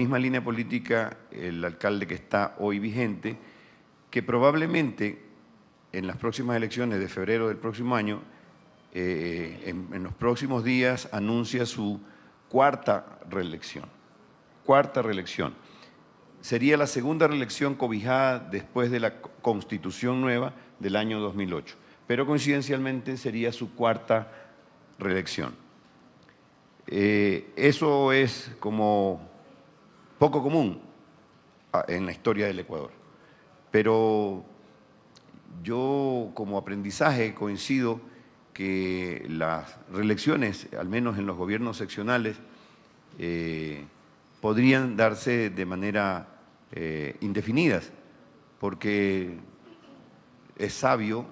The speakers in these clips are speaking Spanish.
misma línea política el alcalde que está hoy vigente, que probablemente en las próximas elecciones de febrero del próximo año, en los próximos días anuncia su cuarta reelección. Sería la segunda reelección cobijada después de la Constitución nueva del año 2008, pero coincidencialmente sería su cuarta reelección. Eso es como poco común en la historia del Ecuador, pero yo como aprendizaje coincido que las reelecciones, al menos en los gobiernos seccionales, podrían darse de manera indefinidas, porque es sabio,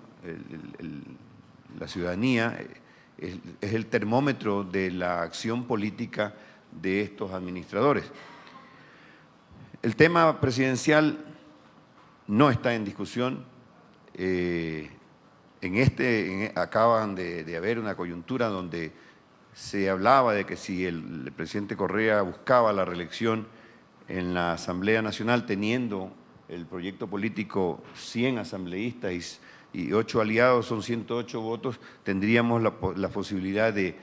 la ciudadanía es el termómetro de la acción política de estos administradores. El tema presidencial no está en discusión. Acaban de haber una coyuntura donde se hablaba de que si el presidente Correa buscaba la reelección en la Asamblea Nacional, teniendo el proyecto político 100 asambleístas y 8 aliados, son 108 votos, tendríamos la posibilidad de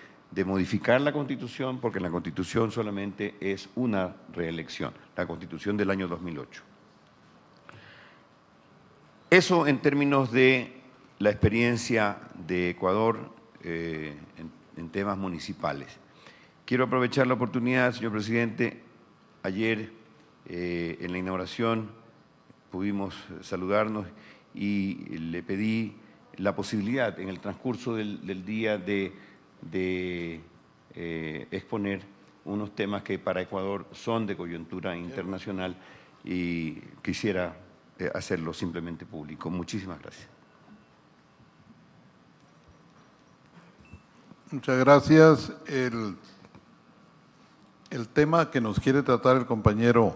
modificar la Constitución, porque en la Constitución solamente es una reelección, la Constitución del año 2008. Eso en términos de la experiencia de Ecuador en temas municipales. Quiero aprovechar la oportunidad, señor presidente. Ayer en la inauguración pudimos saludarnos y le pedí la posibilidad en el transcurso del día de exponer unos temas que para Ecuador son de coyuntura internacional y quisiera hacerlo simplemente público. Muchísimas gracias. Muchas gracias. El tema que nos quiere tratar el compañero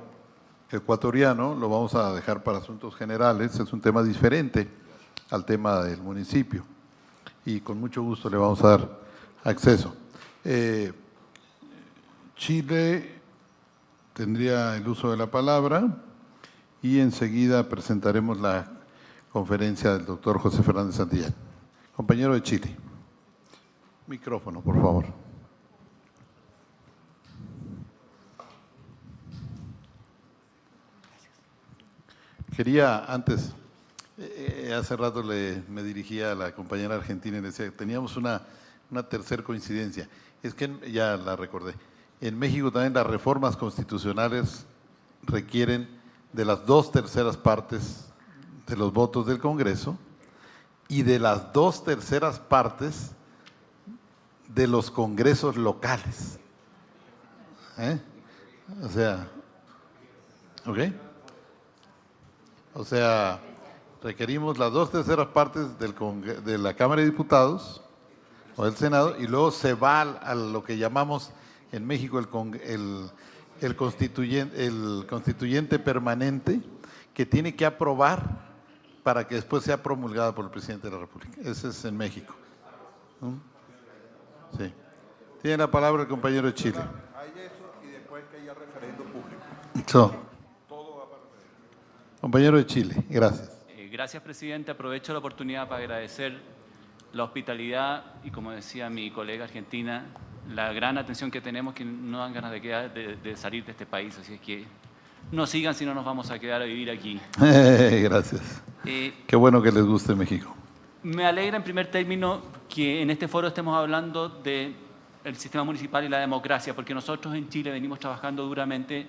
ecuatoriano lo vamos a dejar para asuntos generales. Es un tema diferente al tema del municipio y con mucho gusto le vamos a dar acceso. Chile tendría el uso de la palabra y enseguida presentaremos la conferencia del doctor José Fernández Santillán. Compañero de Chile. Micrófono, por favor. Quería antes, hace rato me dirigía a la compañera argentina y le decía que teníamos una tercera coincidencia. Es que ya la recordé. En México también las reformas constitucionales requieren de las 2/3 partes de los votos del Congreso y de las 2/3 partes de los congresos locales. O sea, ¿ok? O sea, requerimos las 2/3 partes de la Cámara de Diputados o del Senado y luego se va a lo que llamamos en México el constituyente permanente, que tiene que aprobar para que después sea promulgada por el presidente de la República. Ese es en México. Sí. Tiene la palabra el compañero de Chile. Hay eso y después que haya referendo público. Todo va para referendo. Compañero de Chile, gracias. Gracias, presidente. Aprovecho la oportunidad para agradecer la hospitalidad y, como decía mi colega argentina, la gran atención que tenemos, que no dan ganas de salir de este país. Así es que no sigan, si no nos vamos a quedar a vivir aquí. Gracias. Qué bueno que les guste México. Me alegra en primer término que en este foro estemos hablando del sistema municipal y la democracia, porque nosotros en Chile venimos trabajando duramente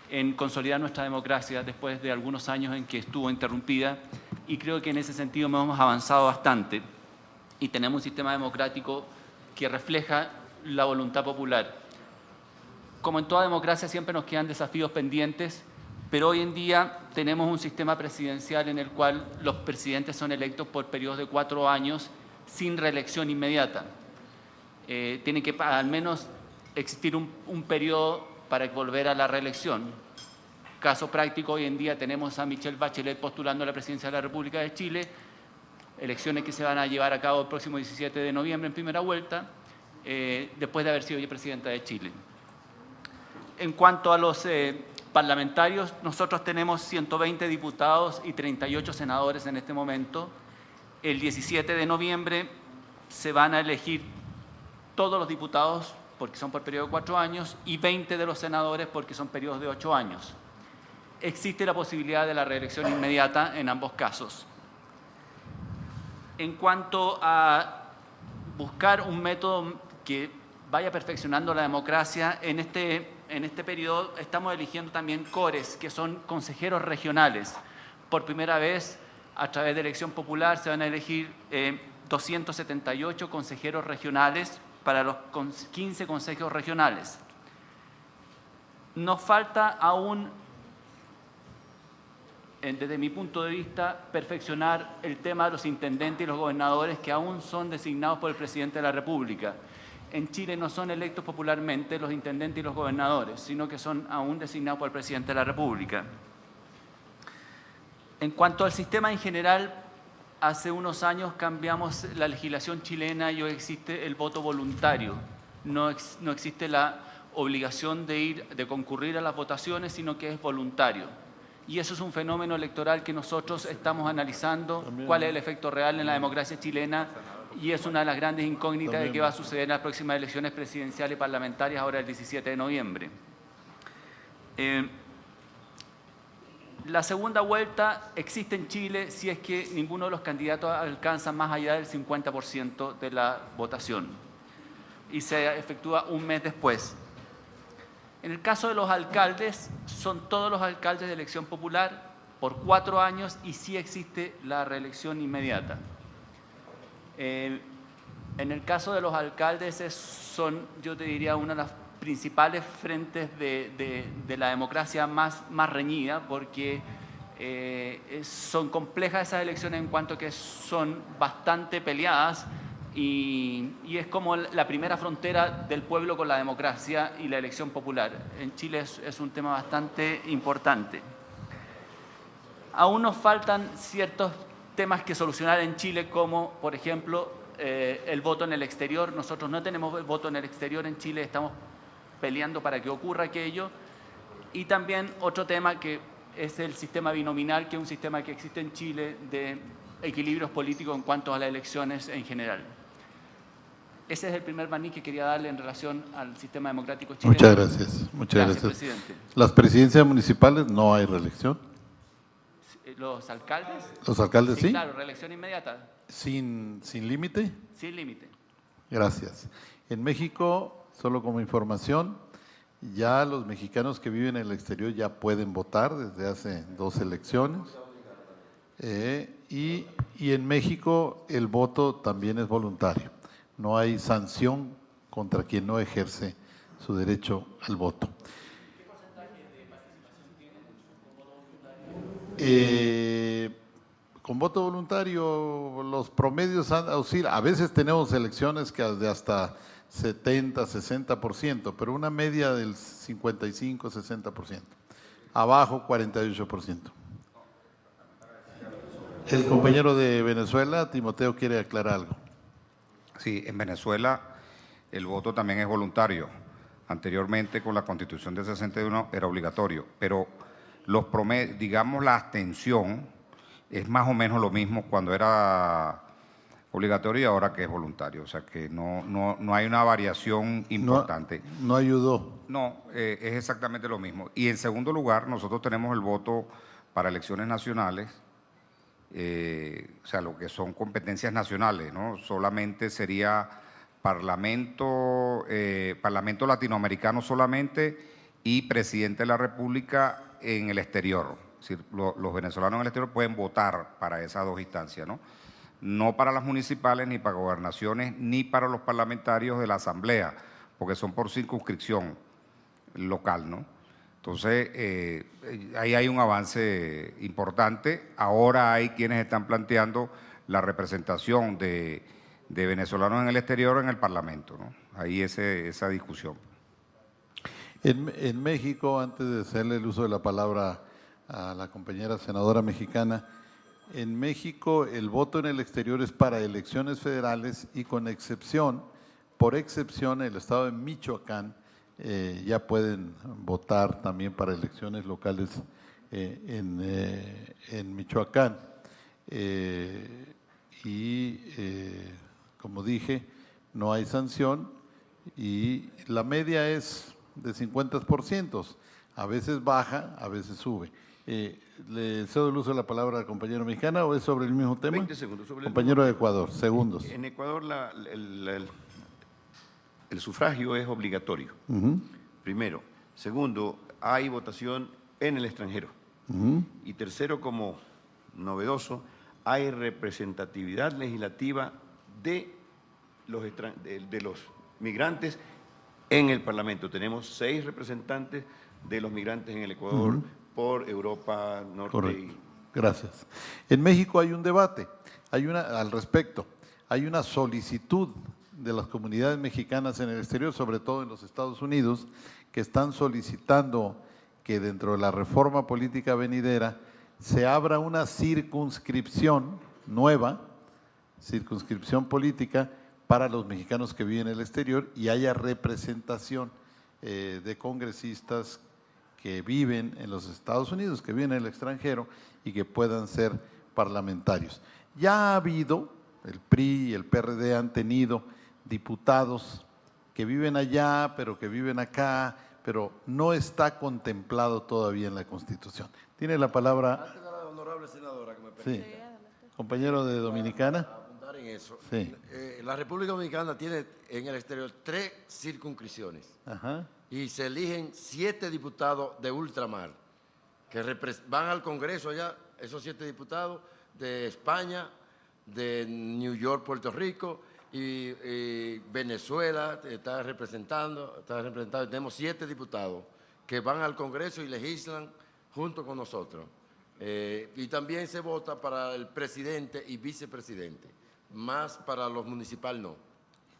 en consolidar nuestra democracia después de algunos años en que estuvo interrumpida, y creo que en ese sentido hemos avanzado bastante y tenemos un sistema democrático que refleja la voluntad popular. Como en toda democracia siempre nos quedan desafíos pendientes, pero hoy en día tenemos un sistema presidencial en el cual los presidentes son electos por periodos de 4 años sin reelección inmediata. Tiene que al menos existir un periodo para volver a la reelección. Caso práctico, hoy en día tenemos a Michelle Bachelet postulando a la presidencia de la República de Chile, elecciones que se van a llevar a cabo el próximo 17 de noviembre en primera vuelta, después de haber sido presidenta de Chile. En cuanto a los parlamentarios, nosotros tenemos 120 diputados y 38 senadores en este momento. El 17 de noviembre se van a elegir todos los diputados porque son por periodo de 4 años y 20 de los senadores porque son periodos de 8 años. Existe la posibilidad de la reelección inmediata en ambos casos. En cuanto a buscar un método que vaya perfeccionando la democracia, en este periodo estamos eligiendo también CORES, que son consejeros regionales. Por primera vez, a través de elección popular, se van a elegir 278 consejeros regionales para los 15 consejos regionales. Nos falta aún, desde mi punto de vista, perfeccionar el tema de los intendentes y los gobernadores que aún son designados por el presidente de la República. En Chile no son electos popularmente los intendentes y los gobernadores, sino que son aún designados por el presidente de la República. En cuanto al sistema en general, hace unos años cambiamos la legislación chilena y hoy existe el voto voluntario. No existe la obligación de concurrir a las votaciones, sino que es voluntario. Y eso es un fenómeno electoral que nosotros estamos analizando, cuál es el efecto real en la democracia chilena, y es una de las grandes incógnitas de qué va a suceder en las próximas elecciones presidenciales y parlamentarias, ahora el 17 de noviembre. La segunda vuelta existe en Chile si es que ninguno de los candidatos alcanza más allá del 50% de la votación y se efectúa un mes después. En el caso de los alcaldes, son todos los alcaldes de elección popular por 4 años y sí existe la reelección inmediata. En el caso de los alcaldes son, yo te diría, una de las principales frentes de la democracia más reñida, porque son complejas esas elecciones en cuanto que son bastante peleadas y es como la primera frontera del pueblo con la democracia y la elección popular. En Chile es un tema bastante importante. Aún nos faltan ciertos temas que solucionar en Chile, como por ejemplo el voto en el exterior. Nosotros no tenemos el voto en el exterior en Chile, estamos peleando para que ocurra aquello. Y también otro tema que es el sistema binominal, que es un sistema que existe en Chile de equilibrios políticos en cuanto a las elecciones en general. Ese es el primer barniz que quería darle en relación al sistema democrático chileno. Muchas gracias. Muchas gracias. Presidente. Las presidencias municipales no hay reelección. ¿Los alcaldes? ¿Los alcaldes sí? Claro, reelección inmediata. ¿Sin límite? Sin límite. Gracias. En México, solo como información, ya los mexicanos que viven en el exterior ya pueden votar desde hace 2 elecciones. Y en México el voto también es voluntario. No hay sanción contra quien no ejerce su derecho al voto. ¿Qué porcentaje de participación tienen con voto voluntario? Con voto voluntario los promedios oscilan. A veces tenemos elecciones que de hasta 70, 60%, pero una media del 55, 60%. Abajo 48%. El compañero de Venezuela, Timoteo, quiere aclarar algo. Sí, en Venezuela el voto también es voluntario. Anteriormente, con la Constitución del 61 era obligatorio, pero los promedios, digamos, la abstención es más o menos lo mismo cuando era obligatorio y ahora que es voluntario. O sea que no hay una variación importante. No ayudó. No, es exactamente lo mismo. Y en segundo lugar, nosotros tenemos el voto para elecciones nacionales, o sea, lo que son competencias nacionales, ¿no? Solamente sería Parlamento latinoamericano solamente y Presidente de la República en el exterior. Es decir, los venezolanos en el exterior pueden votar para esas 2 instancias, ¿no? No para las municipales, ni para gobernaciones, ni para los parlamentarios de la Asamblea, porque son por circunscripción local, ¿no? Entonces, ahí hay un avance importante. Ahora hay quienes están planteando la representación de venezolanos en el exterior en el Parlamento, ¿no? Ahí esa discusión. En México, antes de hacerle el uso de la palabra a la compañera senadora mexicana, en México el voto en el exterior es para elecciones federales y con excepción, por excepción, el estado de Michoacán ya pueden votar también para elecciones locales en Michoacán. Como dije, no hay sanción y la media es de 50%. A veces baja, a veces sube. ¿Le cedo el uso de la palabra al compañero mexicano o es sobre el mismo tema? 20 segundos. Sobre compañero de Ecuador, segundos. En Ecuador el sufragio es obligatorio, primero. Segundo, hay votación en el extranjero. Y tercero, como novedoso, hay representatividad legislativa de los migrantes en el Parlamento. Tenemos 6 representantes de los migrantes en el Ecuador por Europa Norte. Correcto. Gracias. En México hay un debate al respecto. Hay una solicitud de las comunidades mexicanas en el exterior, sobre todo en los Estados Unidos, que están solicitando que dentro de la reforma política venidera se abra una circunscripción nueva, circunscripción política para los mexicanos que viven en el exterior y haya representación de congresistas que viven en los Estados Unidos, que viven en el extranjero y que puedan ser parlamentarios. Ya ha habido, el PRI y el PRD han tenido diputados que viven allá, pero que viven acá, pero no está contemplado todavía en la Constitución. Tiene la palabra… Antes de la honorable senadora, que me permite. Sí. Compañero de Dominicana. Apuntar en eso. Sí. La República Dominicana tiene en el exterior 3 circunscripciones. Ajá. Y se eligen 7 diputados de ultramar, que van al Congreso allá, esos 7 diputados de España, de New York, Puerto Rico y Venezuela está representado. Tenemos 7 diputados que van al Congreso y legislan junto con nosotros. Y también se vota para el presidente y vicepresidente, más para los municipales no.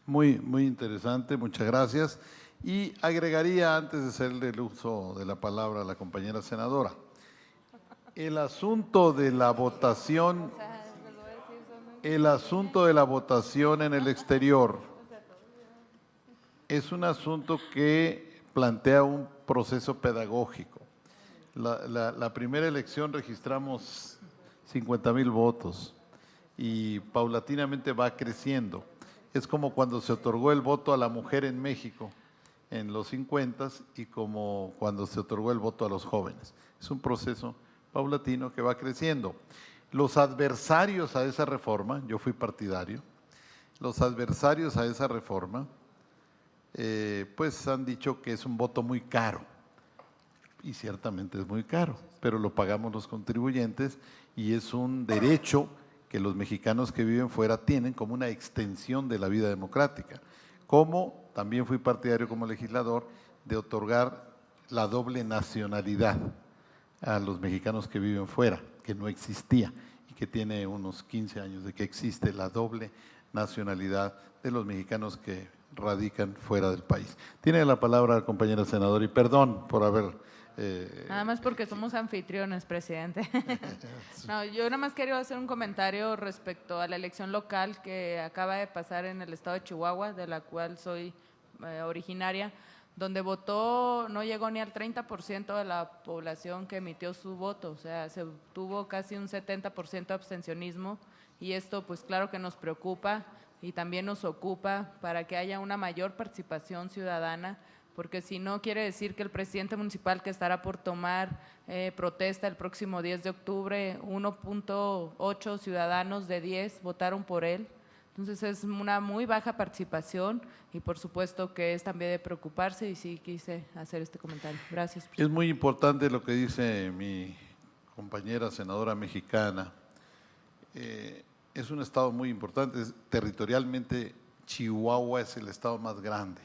Muy interesante, muchas gracias. Y agregaría, antes de hacerle el uso de la palabra a la compañera senadora, el asunto de la votación, en el exterior es un asunto que plantea un proceso pedagógico. La primera elección registramos 50,000 votos y paulatinamente va creciendo. Es como cuando se otorgó el voto a la mujer en México en los 50 y como cuando se otorgó el voto a los jóvenes. Es un proceso paulatino que va creciendo. Los adversarios a esa reforma, yo fui partidario, los adversarios a esa reforma, pues han dicho que es un voto muy caro. Y ciertamente es muy caro, pero lo pagamos los contribuyentes y es un derecho que los mexicanos que viven fuera tienen como una extensión de la vida democrática. Como también fui partidario como legislador de otorgar la doble nacionalidad a los mexicanos que viven fuera, que no existía y que tiene unos 15 años de que existe la doble nacionalidad de los mexicanos que radican fuera del país. Tiene la palabra la compañera senadora y perdón por haber… Nada más porque somos anfitriones, presidente. No, yo nada más quería hacer un comentario respecto a la elección local que acaba de pasar en el estado de Chihuahua, de la cual soy originaria, donde votó, no llegó ni al 30% de la población que emitió su voto, o sea, se tuvo casi un 70% de abstencionismo y esto pues claro que nos preocupa y también nos ocupa para que haya una mayor participación ciudadana, porque si no quiere decir que el presidente municipal que estará por tomar protesta el próximo 10 de octubre, 1.8 ciudadanos de 10 votaron por él. Entonces es una muy baja participación y por supuesto que es también de preocuparse y sí quise hacer este comentario. Gracias, presidente. Es muy importante lo que dice mi compañera senadora mexicana. Es un estado muy importante, territorialmente Chihuahua es el estado más grande.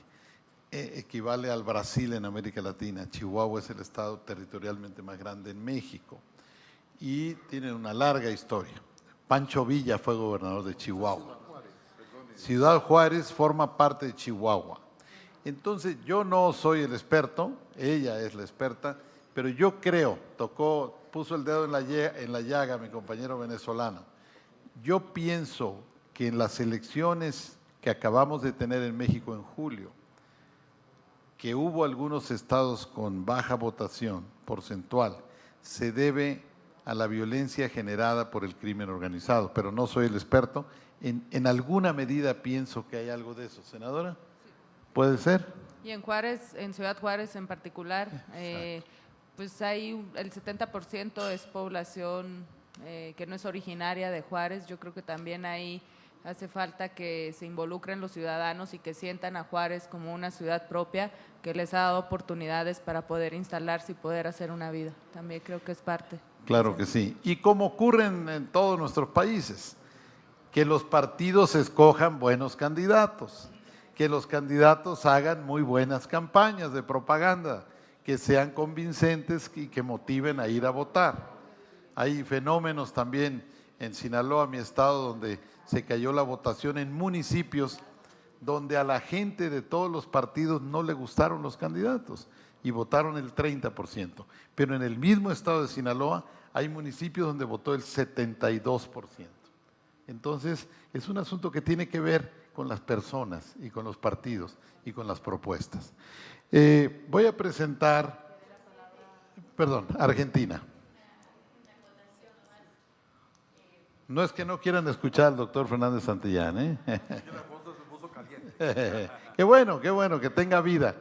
Equivale al Brasil en América Latina. Chihuahua es el estado territorialmente más grande en México y tiene una larga historia. Pancho Villa fue gobernador de Chihuahua. Ciudad Juárez forma parte de Chihuahua. Entonces yo no soy el experto, ella es la experta, pero yo creo, puso el dedo en la llaga mi compañero venezolano. Yo pienso que en las elecciones que acabamos de tener en México en julio, que hubo algunos estados con baja votación porcentual se debe a la violencia generada por el crimen organizado, pero no soy el experto. En alguna medida pienso que hay algo de eso. ¿Senadora? ¿Puede ser? Y en Juárez, en Ciudad Juárez en particular, pues hay el 70% es población que no es originaria de Juárez. Yo creo que también ahí hace falta que se involucren los ciudadanos y que sientan a Juárez como una ciudad propia que les ha dado oportunidades para poder instalarse y poder hacer una vida. También creo que es parte. Claro que sí. Y como ocurre en todos nuestros países, que los partidos escojan buenos candidatos, que los candidatos hagan muy buenas campañas de propaganda, que sean convincentes y que motiven a ir a votar. Hay fenómenos también en Sinaloa, mi estado, donde se cayó la votación en municipios donde a la gente de todos los partidos no le gustaron los candidatos y votaron el 30%. Pero en el mismo estado de Sinaloa hay municipios donde votó el 72%. Entonces, es un asunto que tiene que ver con las personas y con los partidos y con las propuestas. Voy a presentar, Argentina. No es que no quieran escuchar al doctor Fernández Santillán, ¿eh? Qué bueno, que tenga vida.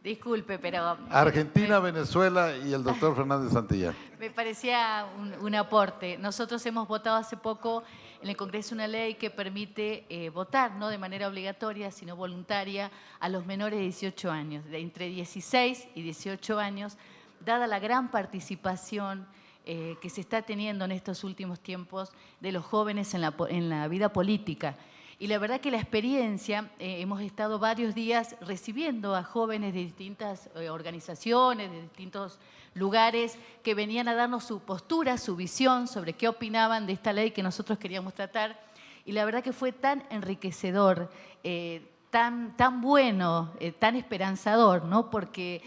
Disculpe, pero… Argentina, Venezuela y el doctor Fernández Santillán. Me parecía un aporte. Nosotros hemos votado hace poco en el Congreso una ley que permite votar, no de manera obligatoria, sino voluntaria, a los menores de 18 años, de entre 16 y 18 años, dada la gran participación que se está teniendo en estos últimos tiempos de los jóvenes en la vida política. Y la verdad que la experiencia, hemos estado varios días recibiendo a jóvenes de distintas organizaciones, de distintos lugares, que venían a darnos su postura, su visión sobre qué opinaban de esta ley que nosotros queríamos tratar. Y la verdad que fue tan enriquecedor, tan bueno, tan esperanzador, ¿no? Porque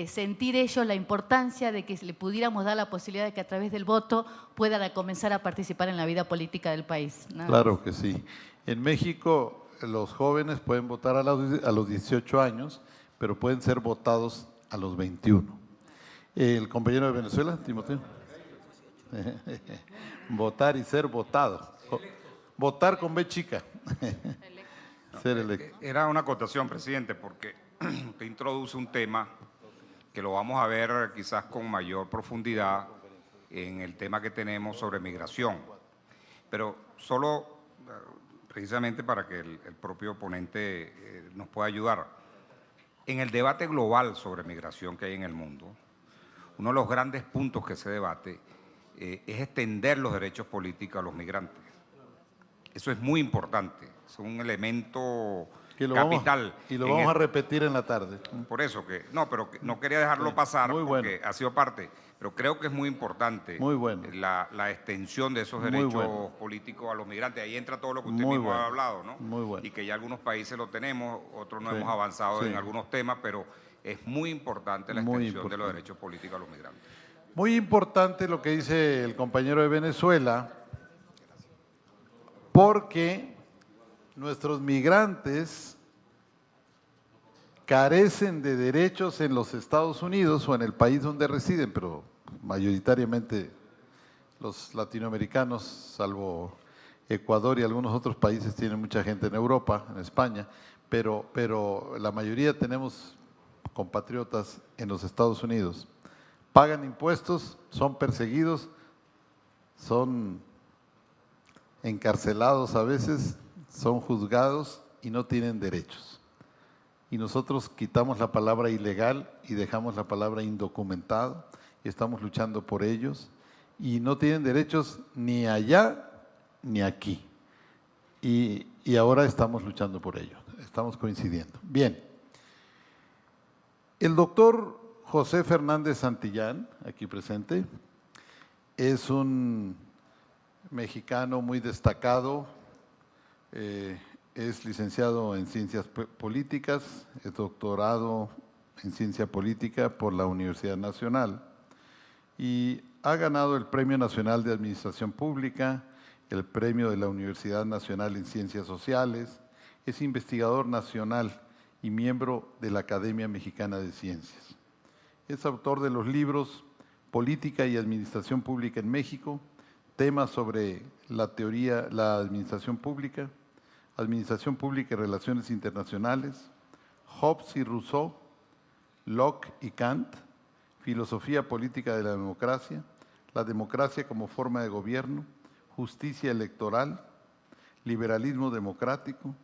sentir ellos la importancia de que le pudiéramos dar la posibilidad de que a través del voto puedan comenzar a participar en la vida política del país. Claro que sí. En México los jóvenes pueden votar a los 18 años, pero pueden ser votados a los 21. El compañero de Venezuela, Timoteo. Votar y ser votado. Votar con B chica. Ser electo. Era una acotación, presidente, porque usted introduce un tema que lo vamos a ver quizás con mayor profundidad en el tema que tenemos sobre migración. Pero solo precisamente para que el propio ponente nos pueda ayudar. En el debate global sobre migración que hay en el mundo, uno de los grandes puntos que se debate es extender los derechos políticos a los migrantes. Eso es muy importante, es un elemento capital. Y lo vamos a repetir en la tarde. Por eso que, pero no quería dejarlo pasar porque ha sido parte, pero creo que es muy importante la extensión de esos derechos políticos a los migrantes. Ahí entra todo lo que usted mismo ha hablado, ¿no? Muy bueno. Y que ya algunos países lo tenemos, otros no hemos avanzado en algunos temas, pero es muy importante la extensión de los derechos políticos a los migrantes. Muy importante lo que dice el compañero de Venezuela, porque nuestros migrantes carecen de derechos en los Estados Unidos o en el país donde residen, pero mayoritariamente los latinoamericanos, salvo Ecuador y algunos otros países, tienen mucha gente en Europa, en España, pero la mayoría tenemos compatriotas en los Estados Unidos. Pagan impuestos, son perseguidos, son encarcelados a veces, son juzgados y no tienen derechos. Y nosotros quitamos la palabra ilegal y dejamos la palabra indocumentado y estamos luchando por ellos y no tienen derechos ni allá ni aquí. Y ahora estamos luchando por ellos, estamos coincidiendo. Bien, el doctor José Fernández Santillán, aquí presente, es un mexicano muy destacado, es licenciado en Ciencias Políticas, es doctorado en Ciencia Política por la Universidad Nacional y ha ganado el Premio Nacional de Administración Pública, el Premio de la Universidad Nacional en Ciencias Sociales, es investigador nacional y miembro de la Academia Mexicana de Ciencias. Es autor de los libros Política y Administración Pública en México, temas sobre la teoría, la Administración Pública y Relaciones Internacionales, Hobbes y Rousseau, Locke y Kant, Filosofía Política de la Democracia, la democracia como forma de gobierno, justicia electoral, liberalismo democrático.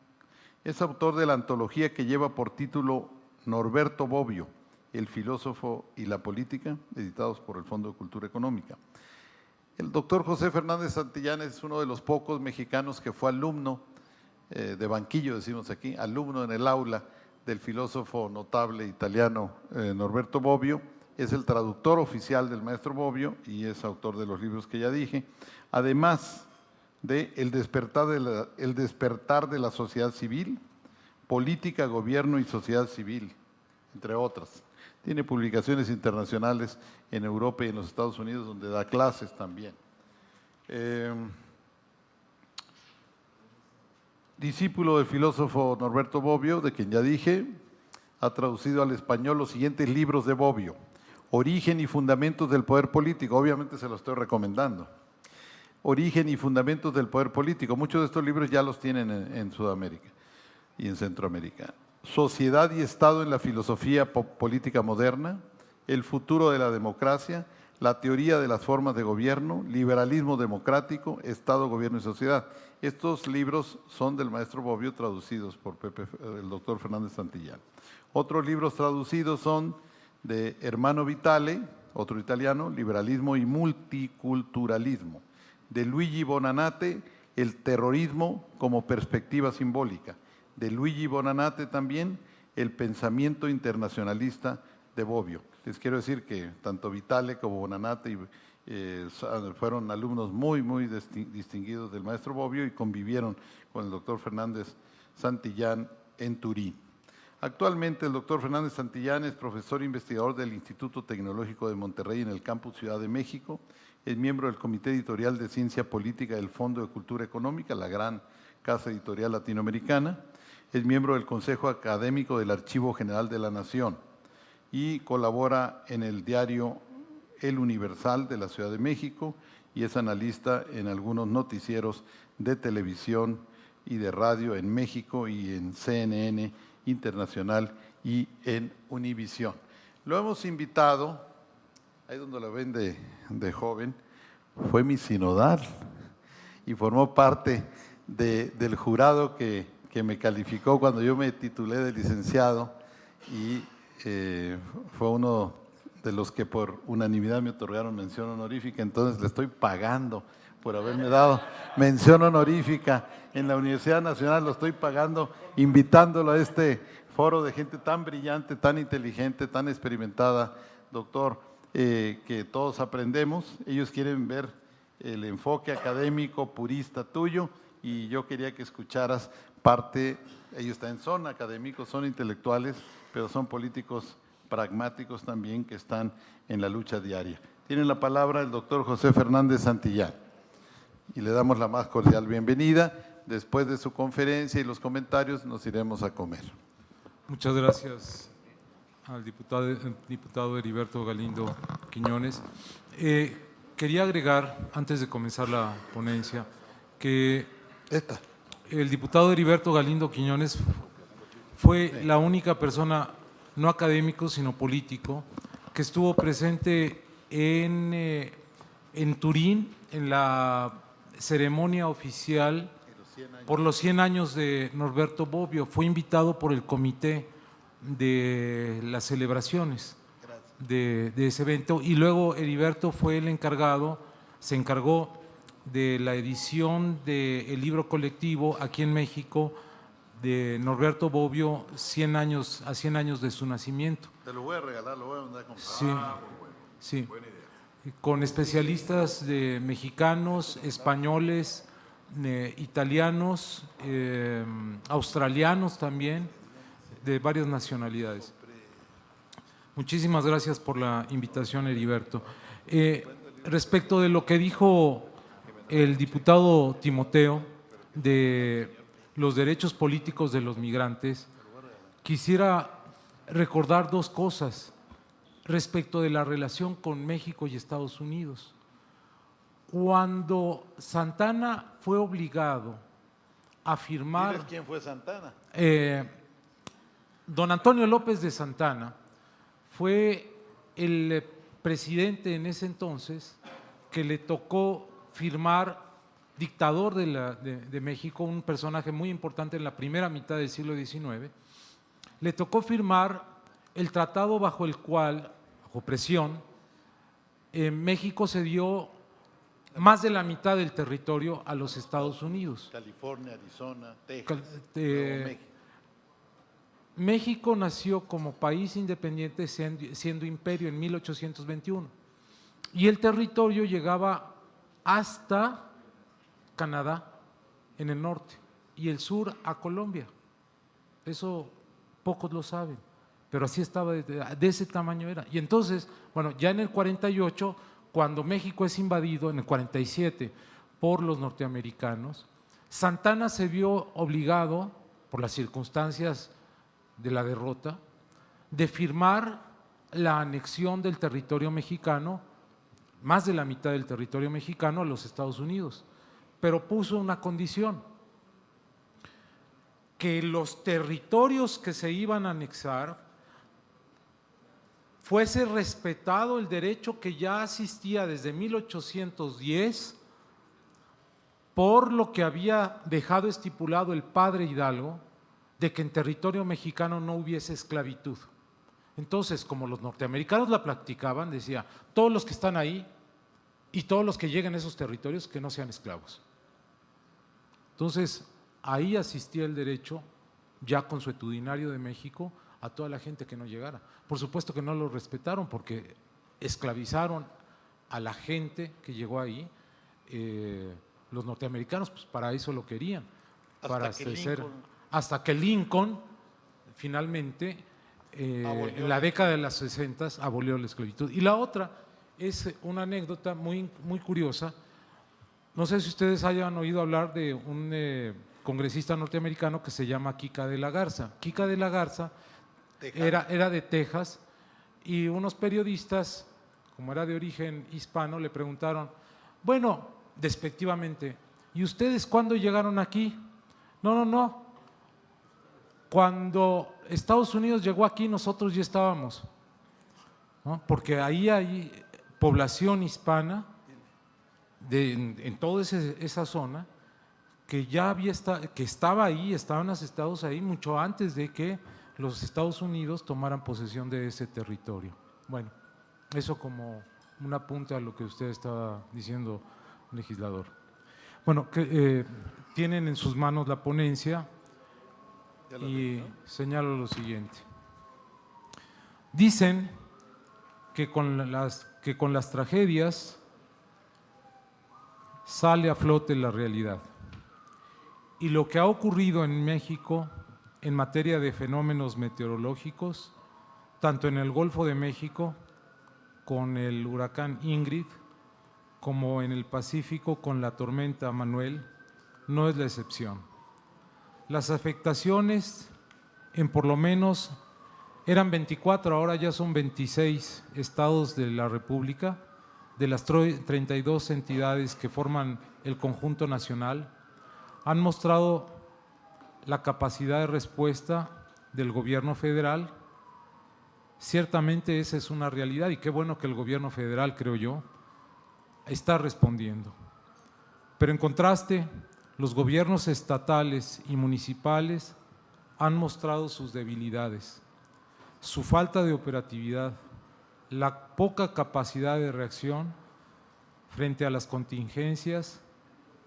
Es autor de la antología que lleva por título Norberto Bobbio, el filósofo y la política, editados por el Fondo de Cultura Económica. El doctor José Fernández Santillán es uno de los pocos mexicanos que fue alumno, de banquillo decimos aquí, alumno en el aula del filósofo notable italiano Norberto Bobbio. Es el traductor oficial del maestro Bobbio y es autor de los libros que ya dije, además de El despertar de la sociedad civil, Política, Gobierno y Sociedad Civil, entre otras. Tiene publicaciones internacionales en Europa y en los Estados Unidos, donde da clases también. Discípulo del filósofo Norberto Bobbio, de quien ya dije, ha traducido al español los siguientes libros de Bobbio: Origen y Fundamentos del Poder Político, obviamente se los estoy recomendando. Origen y Fundamentos del Poder Político, muchos de estos libros ya los tienen en Sudamérica y en Centroamérica. Sociedad y Estado en la Filosofía Política Moderna, El Futuro de la Democracia, La Teoría de las Formas de Gobierno, Liberalismo Democrático, Estado, Gobierno y Sociedad. Estos libros son del maestro Bobbio, traducidos por el doctor Fernández Santillán. Otros libros traducidos son de Hermano Vitale, otro italiano, Liberalismo y Multiculturalismo, de Luigi Bonanate, El terrorismo como perspectiva simbólica, de Luigi Bonanate también, El pensamiento internacionalista de Bobbio. Les quiero decir que tanto Vitale como Bonanate fueron alumnos muy distinguidos del maestro Bobbio y convivieron con el doctor Fernández Santillán en Turín. Actualmente el doctor Fernández Santillán es profesor investigador del Instituto Tecnológico de Monterrey en el campus Ciudad de México, es miembro del Comité Editorial de Ciencia Política del Fondo de Cultura Económica, la gran casa editorial latinoamericana, es miembro del Consejo Académico del Archivo General de la Nación y colabora en el diario El Universal de la Ciudad de México y es analista en algunos noticieros de televisión y de radio en México y en CNN Internacional y en Univisión. Lo hemos invitado, ahí donde lo ven de joven, fue mi sinodal y formó parte del jurado que me calificó cuando yo me titulé de licenciado y fue uno de los que por unanimidad me otorgaron mención honorífica, entonces le estoy pagando por haberme dado mención honorífica en la Universidad Nacional, lo estoy pagando invitándolo a este foro de gente tan brillante, tan inteligente, tan experimentada, doctor, que todos aprendemos. Ellos quieren ver el enfoque académico purista tuyo y yo quería que escucharas parte. Ellos también son académicos, son intelectuales, pero son políticos pragmáticos también que están en la lucha diaria. Tiene la palabra el doctor José Fernández Santillán y le damos la más cordial bienvenida. Después de su conferencia y los comentarios nos iremos a comer. Muchas gracias al diputado Heriberto Galindo Quiñones. Quería agregar, antes de comenzar la ponencia, que el diputado Heriberto Galindo Quiñones fue la única persona, no académico, sino político, que estuvo presente en Turín, en la ceremonia oficial por los 100 años de Norberto Bobbio. Fue invitado por el comité de las celebraciones de ese evento y luego Heriberto fue el encargado, se encargó de la edición del libro colectivo aquí en México de Norberto Bobbio, 100 años de su nacimiento. Te lo voy a regalar, lo voy a mandar a comprar. Sí, sí. Buena idea. Con especialistas de mexicanos, españoles, italianos, australianos también, de varias nacionalidades. Muchísimas gracias por la invitación, Heriberto. Respecto de lo que dijo el diputado Timoteo de los derechos políticos de los migrantes, quisiera recordar dos cosas respecto de la relación con México y Estados Unidos. Cuando Santana fue obligado a firmar… ¿Sabes quién fue Santana? Don Antonio López de Santana fue el presidente en ese entonces que le tocó firmar, dictador de México, un personaje muy importante en la primera mitad del siglo XIX, le tocó firmar el tratado bajo el cual, bajo presión, México cedió más de la mitad del territorio a los Estados Unidos. California, Arizona, Texas, Nuevo México. México nació como país independiente siendo imperio en 1821 y el territorio llegaba hasta Canadá en el norte y el sur a Colombia. Eso pocos lo saben, pero así estaba, de ese tamaño era. Y entonces, bueno, ya en el 48, cuando México es invadido, en el 47, por los norteamericanos, Santana se vio obligado, por las circunstancias de la derrota, de firmar la anexión del territorio mexicano, más de la mitad del territorio mexicano, a los Estados Unidos, pero puso una condición: que los territorios que se iban a anexar fuese respetado el derecho que ya existía desde 1810 por lo que había dejado estipulado el padre Hidalgo, de que en territorio mexicano no hubiese esclavitud. Entonces, como los norteamericanos la practicaban, decía, todos los que están ahí y todos los que lleguen a esos territorios que no sean esclavos. Entonces, ahí asistía el derecho, ya consuetudinario de México, a toda la gente que no llegara. Por supuesto que no lo respetaron porque esclavizaron a la gente que llegó ahí. Los norteamericanos, pues para eso lo querían, hasta que Lincoln finalmente, en la década de las 60, abolió la esclavitud. Y la otra es una anécdota muy, muy curiosa. No sé si ustedes hayan oído hablar de un congresista norteamericano que se llama Kika de la Garza. Kika de la Garza era de Texas y unos periodistas, como era de origen hispano, le preguntaron, bueno, despectivamente, ¿y ustedes cuándo llegaron aquí? No. Cuando Estados Unidos llegó aquí, nosotros ya estábamos, ¿no? Porque ahí hay población hispana en toda esa zona que ya estaba ahí, estaban asestados ahí mucho antes de que los Estados Unidos tomaran posesión de ese territorio. Bueno, eso como un apunte a lo que usted estaba diciendo, legislador. Bueno, tienen en sus manos la ponencia y señalo lo siguiente. Dicen que con las tragedias sale a flote la realidad. Y lo que ha ocurrido en México en materia de fenómenos meteorológicos, tanto en el Golfo de México con el huracán Ingrid, como en el Pacífico con la tormenta Manuel, no es la excepción. Las afectaciones en por lo menos eran 24, ahora ya son 26 estados de la República, de las 32 entidades que forman el conjunto nacional, han mostrado la capacidad de respuesta del gobierno federal. Ciertamente esa es una realidad y qué bueno que el gobierno federal, creo yo, está respondiendo. Pero en contraste, los gobiernos estatales y municipales han mostrado sus debilidades, su falta de operatividad, la poca capacidad de reacción frente a las contingencias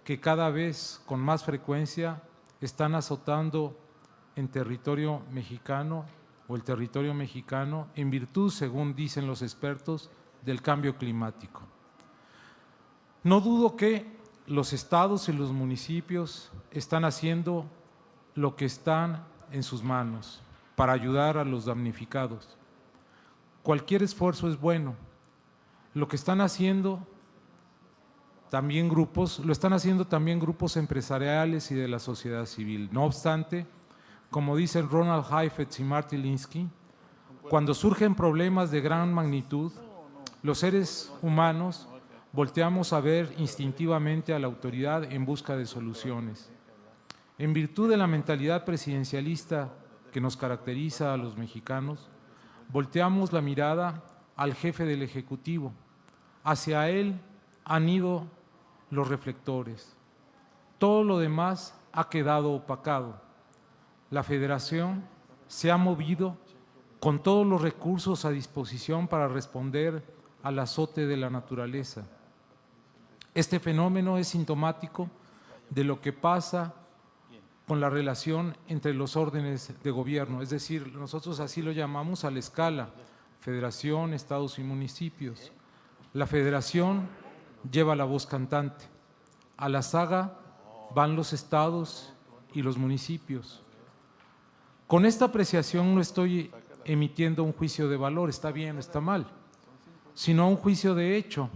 que cada vez con más frecuencia están azotando en territorio mexicano o el territorio mexicano en virtud, según dicen los expertos, del cambio climático. No dudo que los estados y los municipios están haciendo lo que están en sus manos para ayudar a los damnificados. Cualquier esfuerzo es bueno. Lo que están haciendo también lo están haciendo también grupos empresariales y de la sociedad civil. No obstante, Como dicen Ronald Heifetz y Martin Linsky, cuando surgen problemas de gran magnitud, los seres humanos volteamos a ver instintivamente a la autoridad en busca de soluciones. En virtud de la mentalidad presidencialista que nos caracteriza a los mexicanos, volteamos la mirada al jefe del Ejecutivo. Hacia él han ido los reflectores. Todo lo demás ha quedado opacado. La Federación se ha movido con todos los recursos a disposición para responder al azote de la naturaleza. Este fenómeno es sintomático de lo que pasa con la relación entre los órdenes de gobierno, es decir, nosotros así lo llamamos a la escala, Federación, Estados y municipios. La Federación lleva la voz cantante, a la saga van los estados y los municipios. Con esta apreciación no estoy emitiendo un juicio de valor, está bien o está mal, sino un juicio de hecho,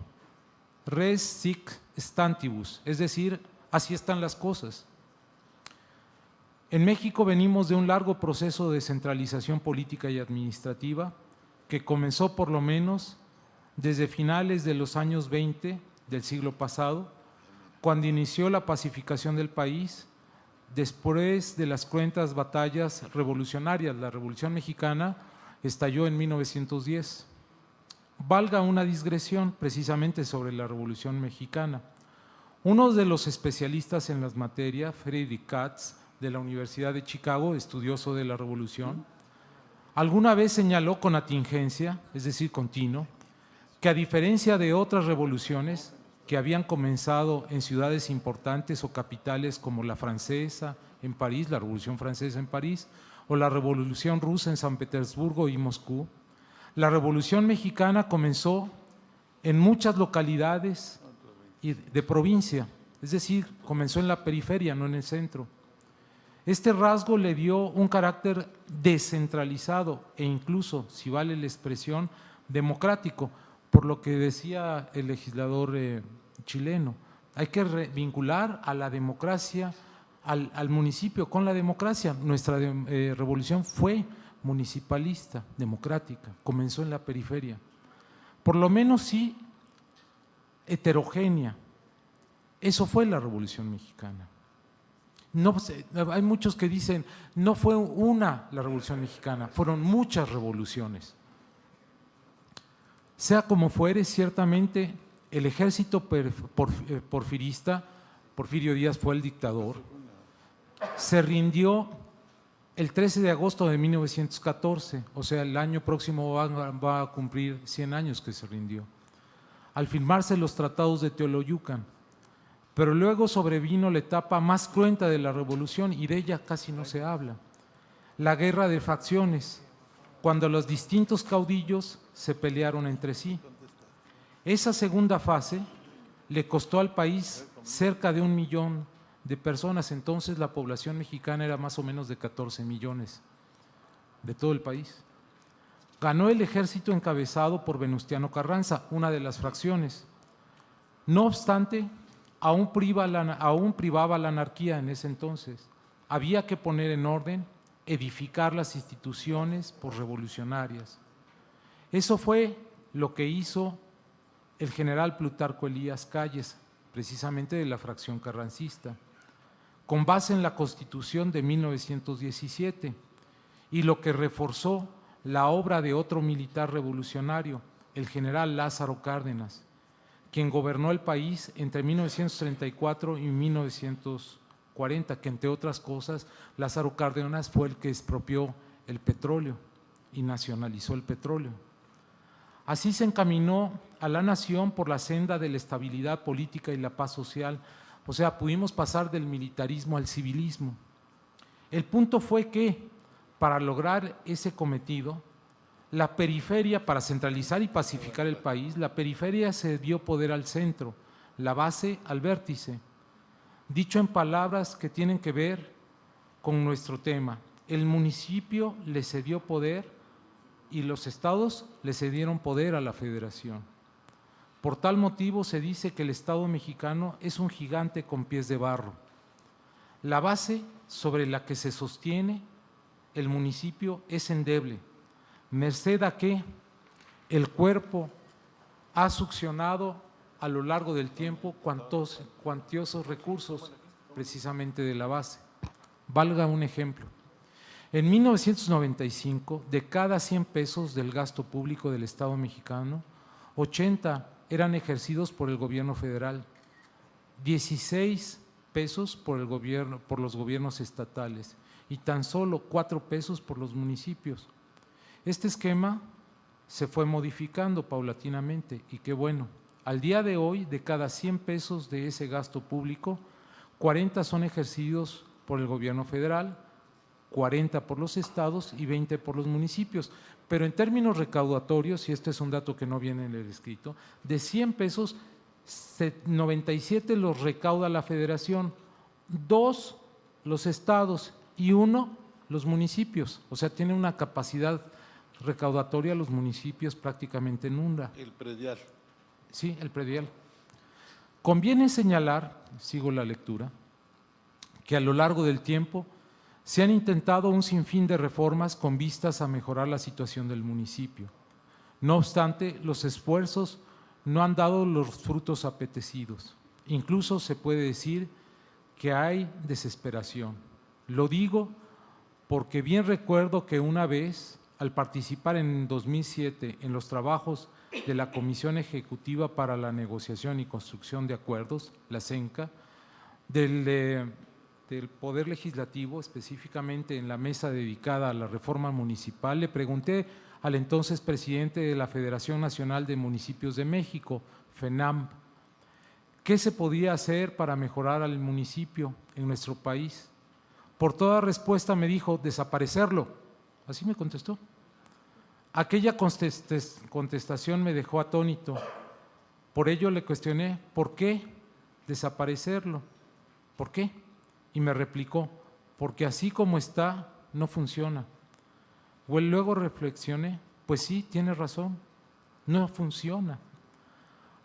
res sic stantibus, es decir, así están las cosas. En México venimos de un largo proceso de descentralización política y administrativa que comenzó por lo menos desde finales de los años 20 del siglo pasado, cuando inició la pacificación del país, después de las cruentas batallas revolucionarias. La Revolución Mexicana estalló en 1910. Valga una digresión precisamente sobre la Revolución Mexicana. Uno de los especialistas en las materias, Friedrich Katz, de la Universidad de Chicago, estudioso de la Revolución, alguna vez señaló con atingencia, es decir, continuo, que a diferencia de otras revoluciones que habían comenzado en ciudades importantes o capitales como la francesa en París, la Revolución Francesa en París, o la Revolución Rusa en San Petersburgo y Moscú, la Revolución Mexicana comenzó en muchas localidades de provincia, es decir, comenzó en la periferia, no en el centro. Este rasgo le dio un carácter descentralizado e incluso, si vale la expresión, democrático, por lo que decía el legislador chileno. Hay que vincular a la democracia, al municipio con la democracia. Nuestra revolución fue municipalista, democrática, comenzó en la periferia. Por lo menos sí heterogénea. Eso fue la Revolución Mexicana. No, hay muchos que dicen, no fue una la Revolución Mexicana, fueron muchas revoluciones. Sea como fuere, ciertamente el ejército porfirista, Porfirio Díaz fue el dictador, se rindió el 13 de agosto de 1914, o sea, el año próximo va a cumplir 100 años que se rindió, al firmarse los tratados de Teoloyucan. Pero luego sobrevino la etapa más cruenta de la revolución y de ella casi no se habla. La guerra de facciones, cuando los distintos caudillos se pelearon entre sí. Esa segunda fase le costó al país cerca de 1 millón de personas. Entonces la población mexicana era más o menos de 14 millones de todo el país. Ganó el ejército encabezado por Venustiano Carranza, una de las fracciones. No obstante, aún privaba la anarquía en ese entonces. Había que poner en orden, edificar las instituciones posrevolucionarias. Eso fue lo que hizo el general Plutarco Elías Calles, precisamente de la fracción carrancista, con base en la Constitución de 1917, y lo que reforzó la obra de otro militar revolucionario, el general Lázaro Cárdenas, quien gobernó el país entre 1934 y 1940, que entre otras cosas, Lázaro Cárdenas fue el que expropió el petróleo y nacionalizó el petróleo. Así se encaminó a la nación por la senda de la estabilidad política y la paz social, o sea, pudimos pasar del militarismo al civilismo. El punto fue que, para lograr ese cometido, la periferia, para centralizar y pacificar el país, la periferia se dio poder al centro, la base al vértice. Dicho en palabras que tienen que ver con nuestro tema, el municipio le cedió poder y los estados le cedieron poder a la federación. Por tal motivo se dice que el Estado mexicano es un gigante con pies de barro. La base sobre la que se sostiene el municipio es endeble, merced a que el cuerpo ha succionado a lo largo del tiempo cuantiosos recursos precisamente de la base. Valga un ejemplo. En 1995, de cada 100 pesos del gasto público del Estado mexicano, 80 eran ejercidos por el gobierno federal, 16 pesos por los gobiernos estatales y tan solo 4 pesos por los municipios. Este esquema se fue modificando paulatinamente y qué bueno. Al día de hoy, de cada 100 pesos de ese gasto público, 40 son ejercidos por el gobierno federal, 40 por los estados y 20 por los municipios. Pero en términos recaudatorios, y este es un dato que no viene en el escrito, de 100 pesos, 97 los recauda la federación, 2 los estados y 1 los municipios. O sea, tiene una capacidad recaudatoria los municipios prácticamente nula. El predial. Sí, el predial. Conviene señalar, sigo la lectura, que a lo largo del tiempo se han intentado un sinfín de reformas con vistas a mejorar la situación del municipio. No obstante, los esfuerzos no han dado los frutos apetecidos. Incluso se puede decir que hay desesperación. Lo digo porque bien recuerdo que una vez, al participar en 2007 en los trabajos de la Comisión Ejecutiva para la Negociación y Construcción de Acuerdos, la CENCA, del Poder Legislativo, específicamente en la mesa dedicada a la reforma municipal, le pregunté al entonces presidente de la Federación Nacional de Municipios de México, FENAM, ¿qué se podía hacer para mejorar al municipio en nuestro país? Por toda respuesta me dijo, desaparecerlo. Así me contestó. Aquella contestación me dejó atónito. Por ello le cuestioné, ¿por qué desaparecerlo? ¿Por qué? Y me replicó, porque así como está, no funciona. Luego reflexioné, pues sí, tiene razón, no funciona.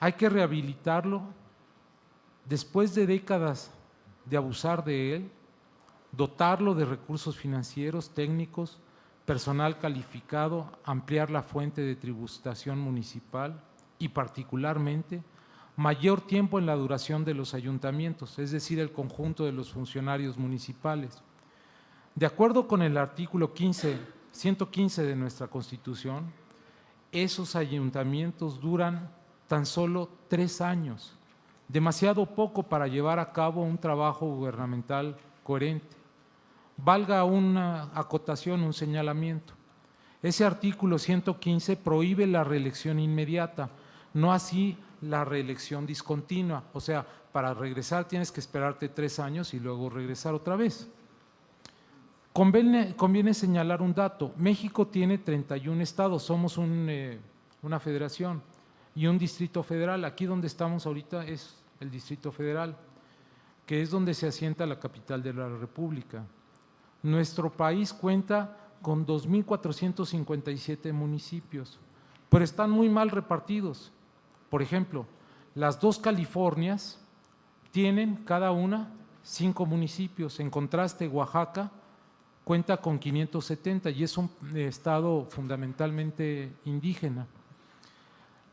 Hay que rehabilitarlo después de décadas de abusar de él, dotarlo de recursos financieros, técnicos, personal calificado, ampliar la fuente de tributación municipal y particularmente mayor tiempo en la duración de los ayuntamientos, es decir, el conjunto de los funcionarios municipales. De acuerdo con el artículo 115 de nuestra Constitución, esos ayuntamientos duran tan solo 3 años, demasiado poco para llevar a cabo un trabajo gubernamental coherente. Valga una acotación, un señalamiento. Ese artículo 115 prohíbe la reelección inmediata, no así la reelección discontinua, o sea, para regresar tienes que esperarte 3 años y luego regresar otra vez. Conviene señalar un dato, México tiene 31 estados, somos una federación y un distrito federal, aquí donde estamos ahorita es el Distrito Federal, que es donde se asienta la capital de la República. Nuestro país cuenta con 2.457 municipios, pero están muy mal repartidos. Por ejemplo, las 2 Californias tienen cada una 5 municipios. En contraste, Oaxaca cuenta con 570 y es un estado fundamentalmente indígena.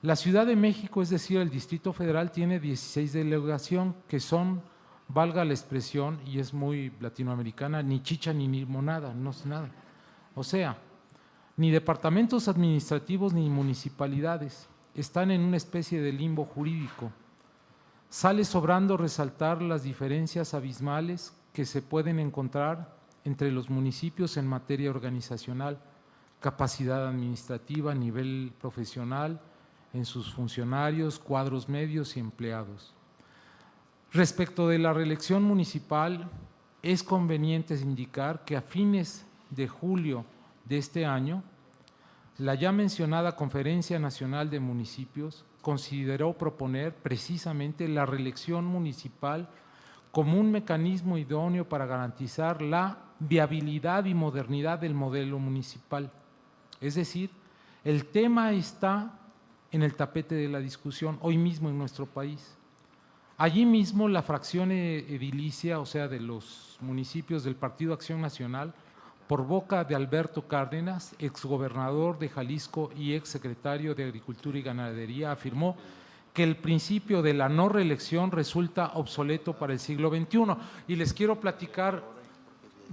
La Ciudad de México, es decir, el Distrito Federal, tiene 16 delegaciones que son, valga la expresión, y es muy latinoamericana, ni chicha ni limonada, no es nada. O sea, ni departamentos administrativos ni municipalidades. Están en una especie de limbo jurídico. Sale sobrando resaltar las diferencias abismales que se pueden encontrar entre los municipios en materia organizacional, capacidad administrativa, nivel profesional, en sus funcionarios, cuadros medios y empleados. Respecto de la reelección municipal, es conveniente indicar que a fines de julio de este año, la ya mencionada Conferencia Nacional de Municipios consideró proponer precisamente la reelección municipal como un mecanismo idóneo para garantizar la viabilidad y modernidad del modelo municipal. Es decir, el tema está en el tapete de la discusión hoy mismo en nuestro país. Allí mismo la fracción edilicia, o sea, de los municipios del Partido Acción Nacional, por boca de Alberto Cárdenas, exgobernador de Jalisco y exsecretario de Agricultura y Ganadería, afirmó que el principio de la no reelección resulta obsoleto para el siglo XXI. Y les quiero platicar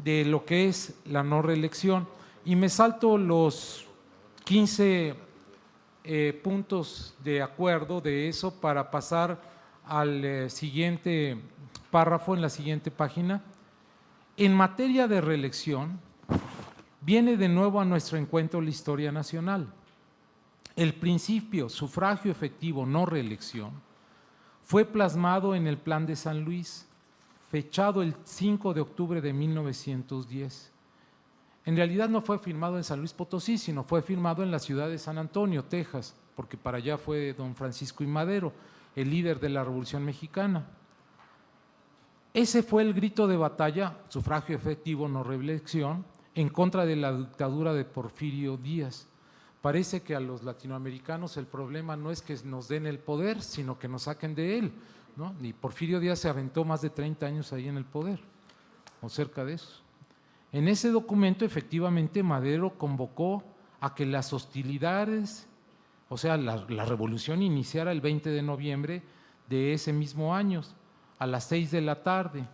de lo que es la no reelección. Y me salto los 15 puntos de acuerdo de eso para pasar al siguiente párrafo en la siguiente página. En materia de reelección, viene de nuevo a nuestro encuentro la historia nacional. El principio sufragio efectivo, no reelección, fue plasmado en el Plan de San Luis, fechado el 5 de octubre de 1910. En realidad no fue firmado en San Luis Potosí, sino fue firmado en la ciudad de San Antonio, Texas, porque para allá fue don Francisco I. Madero, el líder de la Revolución Mexicana. Ese fue el grito de batalla, sufragio efectivo, no reelección, en contra de la dictadura de Porfirio Díaz. Parece que a los latinoamericanos el problema no es que nos den el poder, sino que nos saquen de él, ¿no? Y Porfirio Díaz se aventó más de 30 años ahí en el poder, o cerca de eso. En ese documento, efectivamente, Madero convocó a que las hostilidades, o sea, la revolución iniciara el 20 de noviembre de ese mismo año, a las 6 de la tarde.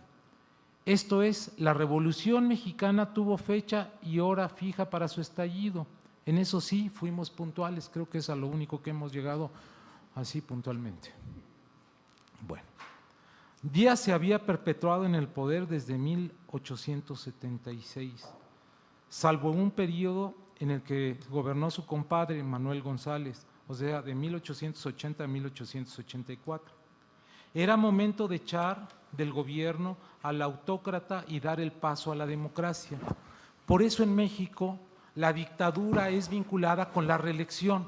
Esto es, la Revolución Mexicana tuvo fecha y hora fija para su estallido. En eso sí fuimos puntuales, creo que es a lo único que hemos llegado así puntualmente. Bueno, Díaz se había perpetuado en el poder desde 1876, salvo un periodo en el que gobernó su compadre Manuel González, o sea, de 1880 a 1884. Era momento de echar del gobierno al autócrata y dar el paso a la democracia. Por eso en México la dictadura es vinculada con la reelección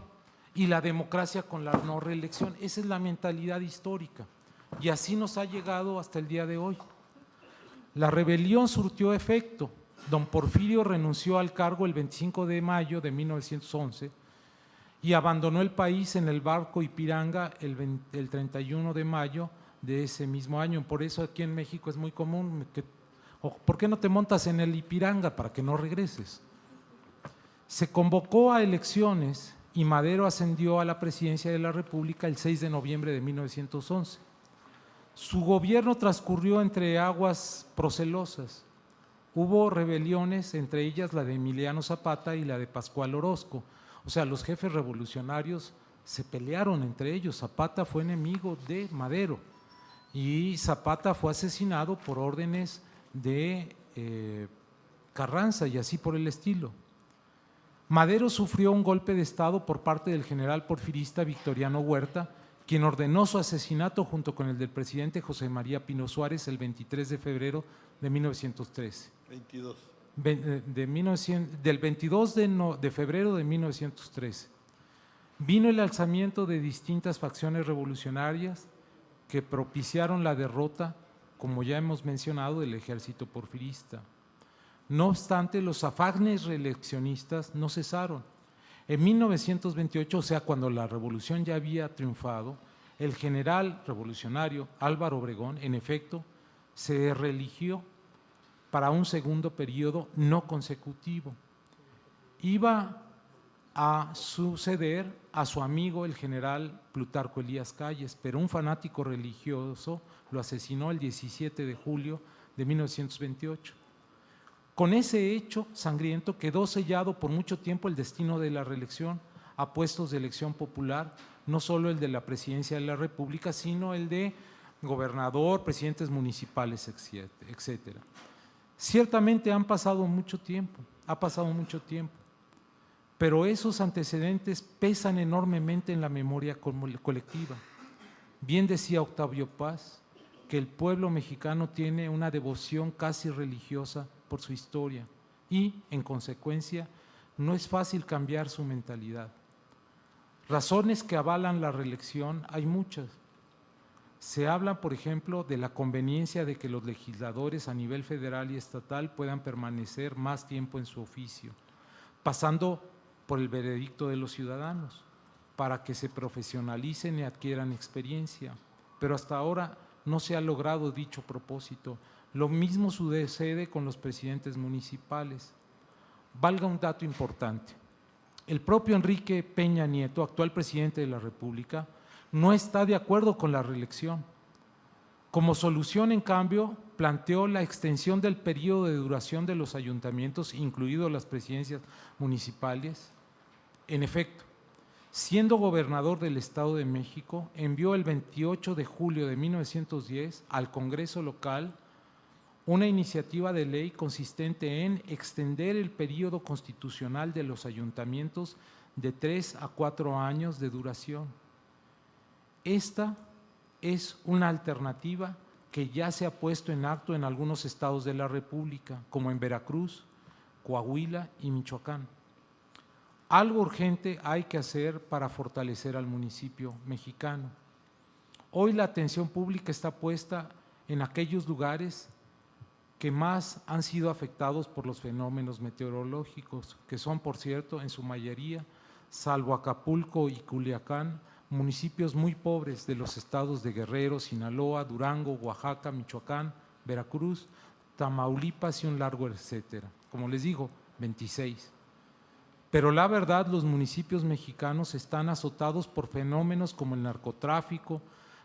y la democracia con la no reelección. Esa es la mentalidad histórica y así nos ha llegado hasta el día de hoy. La rebelión surtió efecto. Don Porfirio renunció al cargo el 25 de mayo de 1911 y abandonó el país en el barco Ipiranga el 31 de mayo de ese mismo año. Por eso aquí en México es muy común que, ¿por qué no te montas en el Ipiranga para que no regreses? Se convocó a elecciones y Madero ascendió a la presidencia de la República el 6 de noviembre de 1911. Su gobierno transcurrió entre aguas procelosas. Hubo rebeliones, entre ellas la de Emiliano Zapata y la de Pascual Orozco. O sea, los jefes revolucionarios se pelearon entre ellos. Zapata fue enemigo de Madero y Zapata fue asesinado por órdenes de Carranza y así por el estilo. Madero sufrió un golpe de Estado por parte del general porfirista Victoriano Huerta, quien ordenó su asesinato junto con el del presidente José María Pino Suárez el 23 de febrero de 1913. 22. Del 22 de febrero de 1913. Vino el alzamiento de distintas facciones revolucionarias que propiciaron la derrota, como ya hemos mencionado, del ejército porfirista. No obstante, los afanes reeleccionistas no cesaron. En 1928, o sea, cuando la revolución ya había triunfado, el general revolucionario Álvaro Obregón, en efecto, se reeligió para un segundo periodo no consecutivo. Iba a suceder a su amigo el general Plutarco Elías Calles, pero un fanático religioso lo asesinó el 17 de julio de 1928. Con ese hecho sangriento quedó sellado por mucho tiempo el destino de la reelección a puestos de elección popular, no solo el de la presidencia de la República, sino el de gobernador, presidentes municipales, etcétera. Ciertamente ha pasado mucho tiempo, pero esos antecedentes pesan enormemente en la memoria colectiva. Bien decía Octavio Paz que el pueblo mexicano tiene una devoción casi religiosa por su historia y, en consecuencia, no es fácil cambiar su mentalidad. Razones que avalan la reelección hay muchas. Se habla, por ejemplo, de la conveniencia de que los legisladores a nivel federal y estatal puedan permanecer más tiempo en su oficio, pasando por el veredicto de los ciudadanos, para que se profesionalicen y adquieran experiencia. Pero hasta ahora no se ha logrado dicho propósito. Lo mismo sucede con los presidentes municipales. valga un dato importante. El propio Enrique Peña Nieto, actual presidente de la República, no está de acuerdo con la reelección. Como solución, en cambio, planteó la extensión del periodo de duración de los ayuntamientos, incluido las presidencias municipales. En efecto, siendo gobernador del Estado de México, envió el 28 de julio de 1910 al Congreso local una iniciativa de ley consistente en extender el periodo constitucional de los ayuntamientos de 3 a 4 años de duración. Esta es una alternativa que ya se ha puesto en acto en algunos estados de la República, como en Veracruz, Coahuila y Michoacán. Algo urgente hay que hacer para fortalecer al municipio mexicano. Hoy la atención pública está puesta en aquellos lugares que más han sido afectados por los fenómenos meteorológicos, que son, por cierto, en su mayoría, salvo Acapulco y Culiacán, municipios muy pobres de los estados de Guerrero, Sinaloa, Durango, Oaxaca, Michoacán, Veracruz, Tamaulipas y un largo etcétera. Como les digo, 26. Pero la verdad, los municipios mexicanos están azotados por fenómenos como el narcotráfico,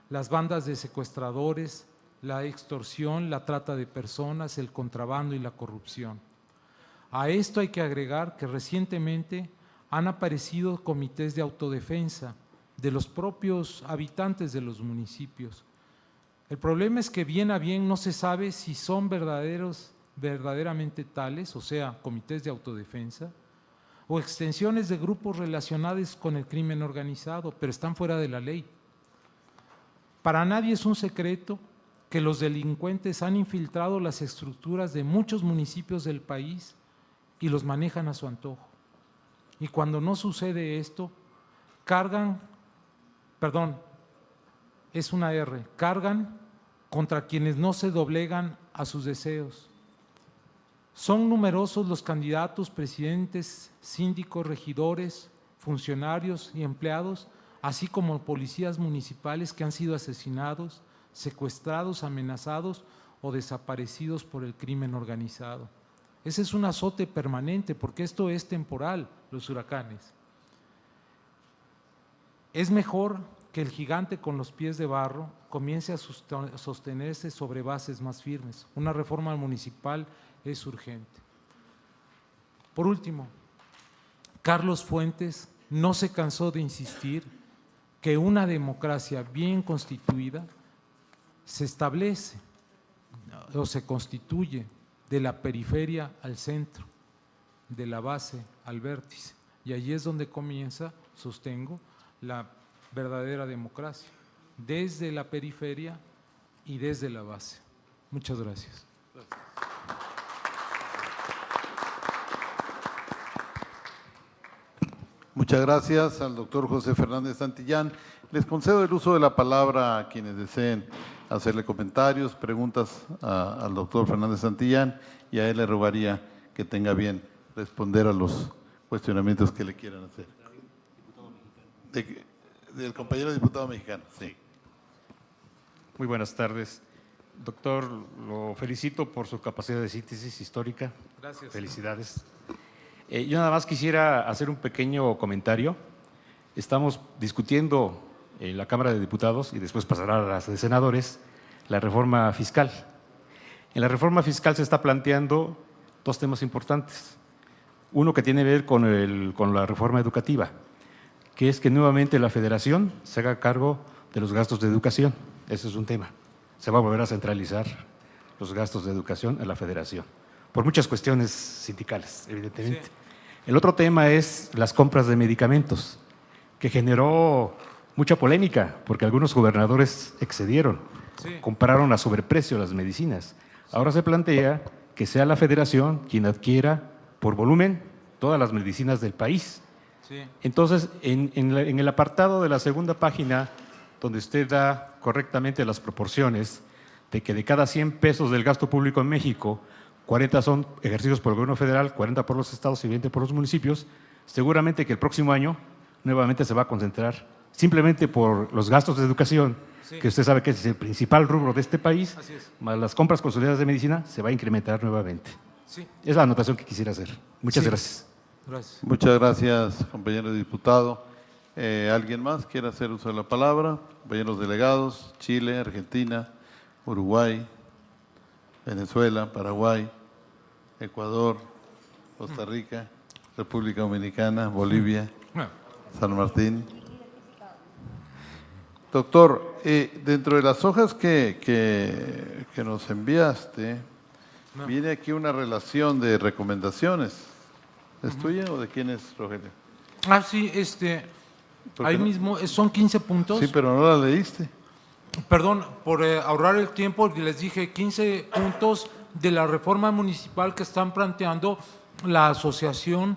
las bandas de secuestradores, la extorsión, la trata de personas, el contrabando y la corrupción. A esto hay que agregar que recientemente han aparecido comités de autodefensa de los propios habitantes de los municipios. El problema es que bien a bien no se sabe si son verdaderamente tales, o sea, comités de autodefensa, o extensiones de grupos relacionados con el crimen organizado, pero están fuera de la ley. Para nadie es un secreto que los delincuentes han infiltrado las estructuras de muchos municipios del país y los manejan a su antojo. Y cuando no sucede esto, cargan contra quienes no se doblegan a sus deseos. Son numerosos los candidatos, presidentes, síndicos, regidores, funcionarios y empleados, así como policías municipales que han sido asesinados, secuestrados, amenazados o desaparecidos por el crimen organizado. Ese es un azote permanente porque esto es temporal, los huracanes. Es mejor que el gigante con los pies de barro comience a sostenerse sobre bases más firmes. Una reforma municipal es urgente. Por último, Carlos Fuentes no se cansó de insistir que una democracia bien constituida se establece o se constituye de la periferia al centro, de la base al vértice. Y allí es donde comienza, sostengo, la verdadera democracia, desde la periferia y desde la base. Muchas gracias. Muchas gracias al doctor José Fernández Santillán. Les concedo el uso de la palabra a quienes deseen hacerle comentarios, preguntas al doctor Fernández Santillán, y a él le rogaría que tenga bien responder a los cuestionamientos que le quieran hacer. Del compañero diputado mexicano, sí. Muy buenas tardes. Doctor, lo felicito por su capacidad de síntesis histórica. Gracias. Felicidades. Yo nada más quisiera hacer un pequeño comentario. Estamos discutiendo en la Cámara de Diputados y después pasará a las de senadores la reforma fiscal. En la reforma fiscal se está planteando dos temas importantes. Uno que tiene que ver con la reforma educativa, que es que nuevamente la Federación se haga cargo de los gastos de educación. Ese es un tema. Se va a volver a centralizar los gastos de educación en la Federación, por muchas cuestiones sindicales, evidentemente. Sí. El otro tema es las compras de medicamentos, que generó mucha polémica, porque algunos gobernadores excedieron, sí, compraron a sobreprecio las medicinas. Sí. Ahora se plantea que sea la Federación quien adquiera por volumen todas las medicinas del país. Sí. Entonces, en el apartado de la segunda página, donde usted da correctamente las proporciones de que de cada 100 pesos del gasto público en México, 40 son ejercidos por el gobierno federal, 40 por los estados y 20 por los municipios, seguramente que el próximo año nuevamente se va a concentrar simplemente por los gastos de educación, sí, que usted sabe que es el principal rubro de este país, más las compras consolidadas de medicina, se va a incrementar nuevamente. Sí. Es la anotación que quisiera hacer. Muchas Sí. gracias. Gracias. Muchas gracias, compañero diputado. ¿Alguien más quiere hacer uso de la palabra? Compañeros delegados, Chile, Argentina, Uruguay, Venezuela, Paraguay, Ecuador, Costa Rica, República Dominicana, Bolivia, San Martín. Doctor, dentro de las hojas que nos enviaste, viene aquí una relación de recomendaciones. ¿Es tuya o de quién es, Rogelio? Ah, sí, ahí no? mismo, son 15 puntos. Sí, pero no la leíste. Perdón, por ahorrar el tiempo, les dije 15 puntos de la reforma municipal que están planteando la Asociación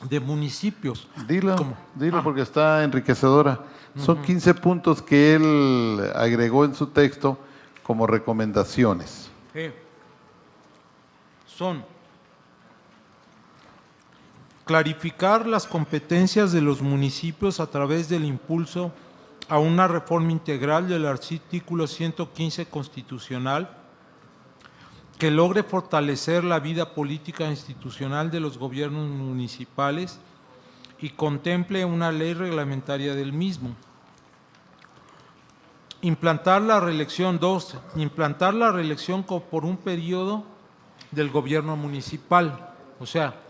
de Municipios. Dilo porque está enriquecedora. Son 15 puntos que él agregó en su texto como recomendaciones. Son clarificar las competencias de los municipios a través del impulso a una reforma integral del artículo 115 constitucional que logre fortalecer la vida política e institucional de los gobiernos municipales y contemple una ley reglamentaria del mismo. Implantar la reelección por un periodo del gobierno municipal, o sea,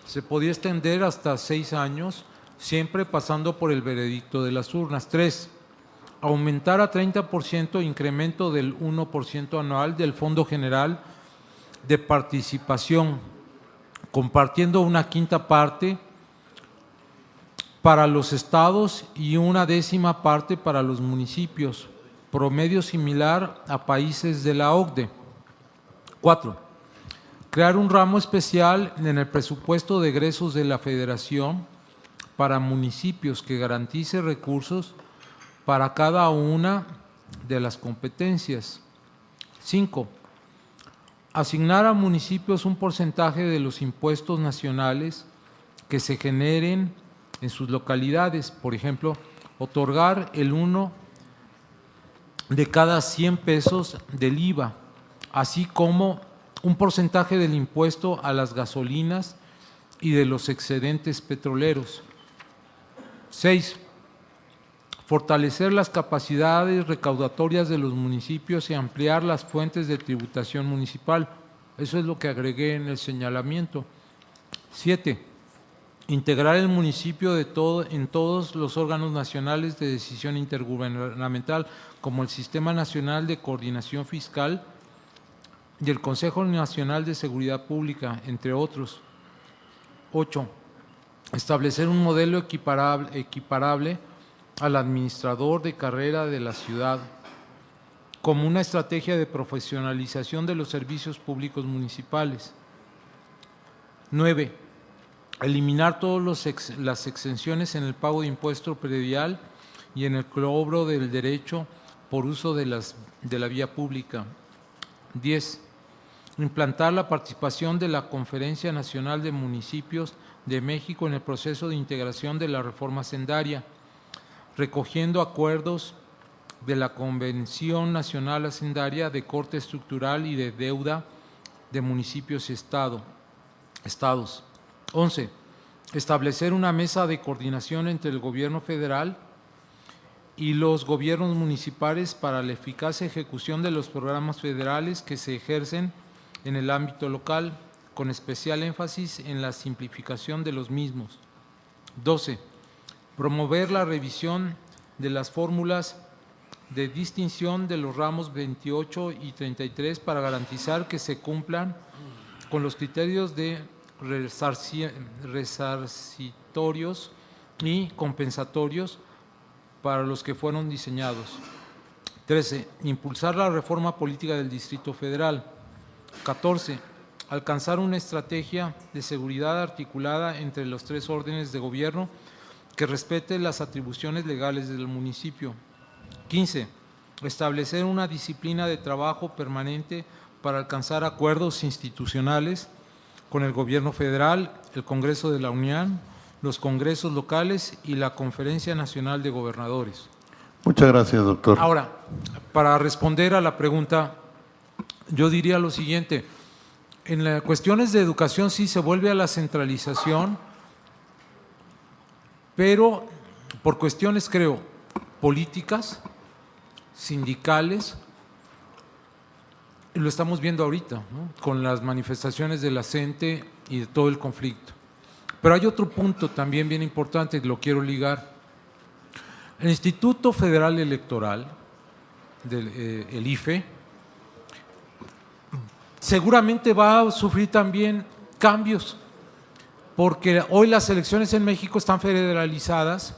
se podía extender hasta 6 años, siempre pasando por el veredicto de las urnas. 3. Aumentar a 30% incremento del 1% anual del Fondo General de Participación, compartiendo una quinta parte para los estados y una décima parte para los municipios, promedio similar a países de la OCDE. 4. Crear un ramo especial en el presupuesto de egresos de la Federación para municipios que garantice recursos para cada una de las competencias. 5. Asignar a municipios un porcentaje de los impuestos nacionales que se generen en sus localidades. Por ejemplo, otorgar el 1 de cada 100 pesos del IVA, así como un porcentaje del impuesto a las gasolinas y de los excedentes petroleros. 6. Fortalecer las capacidades recaudatorias de los municipios y ampliar las fuentes de tributación municipal. Eso es lo que agregué en el señalamiento. 7. Integrar el municipio en todos los órganos nacionales de decisión intergubernamental, como el Sistema Nacional de Coordinación Fiscal y el Consejo Nacional de Seguridad Pública, entre otros. 8. Establecer un modelo equiparable al administrador de carrera de la ciudad, como una estrategia de profesionalización de los servicios públicos municipales. 9. Eliminar todas las exenciones en el pago de impuesto predial y en el cobro del derecho por uso de la vía pública. 10. Implantar la participación de la Conferencia Nacional de Municipios de México en el proceso de integración de la reforma hacendaria, recogiendo acuerdos de la Convención Nacional Hacendaria de Corte Estructural y de Deuda de Municipios y Estados. 11. Establecer una mesa de coordinación entre el Gobierno federal y los gobiernos municipales para la eficaz ejecución de los programas federales que se ejercen en el ámbito local, con especial énfasis en la simplificación de los mismos. 12. Promover la revisión de las fórmulas de distinción de los ramos 28 y 33 para garantizar que se cumplan con los criterios de resarcitorios y compensatorios para los que fueron diseñados. 13. Impulsar la reforma política del Distrito Federal. 14. Alcanzar una estrategia de seguridad articulada entre los 3 órdenes de gobierno que respete las atribuciones legales del municipio. 15. Establecer una disciplina de trabajo permanente para alcanzar acuerdos institucionales con el Gobierno federal, el Congreso de la Unión, los congresos locales y la Conferencia Nacional de Gobernadores. Muchas gracias, doctor. Ahora, para responder a la pregunta, yo diría lo siguiente. En las cuestiones de educación sí se vuelve a la centralización, pero por cuestiones, creo, políticas, sindicales, y lo estamos viendo ahorita, ¿no?, con las manifestaciones de la CENTE y de todo el conflicto. Pero hay otro punto también bien importante que lo quiero ligar. El Instituto Federal Electoral, el IFE, seguramente va a sufrir también cambios, porque hoy las elecciones en México están federalizadas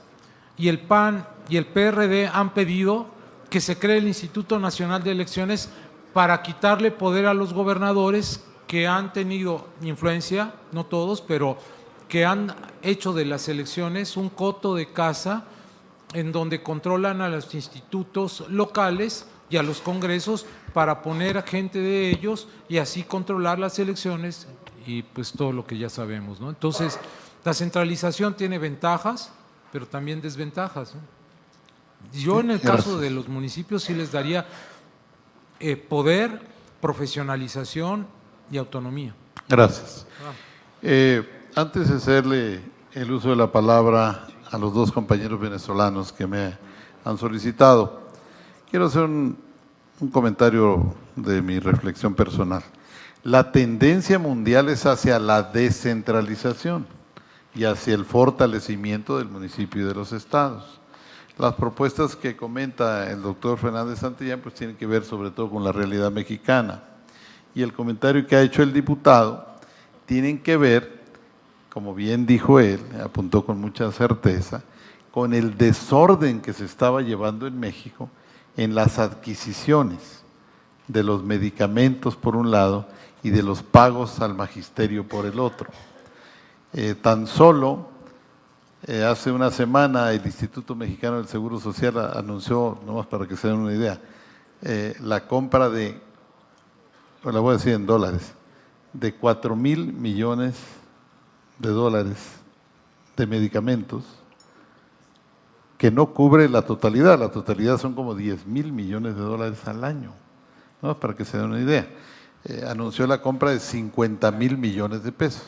y el PAN y el PRD han pedido que se cree el Instituto Nacional de Elecciones para quitarle poder a los gobernadores que han tenido influencia, no todos, pero que han hecho de las elecciones un coto de caza en donde controlan a los institutos locales y a los congresos para poner a gente de ellos y así controlar las elecciones y pues todo lo que ya sabemos, ¿no? Entonces, la centralización tiene ventajas, pero también desventajas, ¿no? Yo en el caso de los municipios sí les daría poder, profesionalización y autonomía. Gracias. Antes de hacerle el uso de la palabra a los dos compañeros venezolanos que me han solicitado, quiero hacer un comentario de mi reflexión personal. La tendencia mundial es hacia la descentralización y hacia el fortalecimiento del municipio y de los estados. Las propuestas que comenta el doctor Fernández Santillán pues tienen que ver sobre todo con la realidad mexicana, y el comentario que ha hecho el diputado tienen que ver, como bien dijo él, apuntó con mucha certeza, con el desorden que se estaba llevando en México en las adquisiciones de los medicamentos por un lado y de los pagos al magisterio por el otro. Tan solo hace una semana el Instituto Mexicano del Seguro Social anunció, nomás para que se den una idea, la compra de, la voy a decir en dólares, de 4,000 millones de dólares de medicamentos que no cubre la totalidad son como 10,000 millones de dólares al año, ¿no? Para que se den una idea. Anunció la compra de 50,000 millones de pesos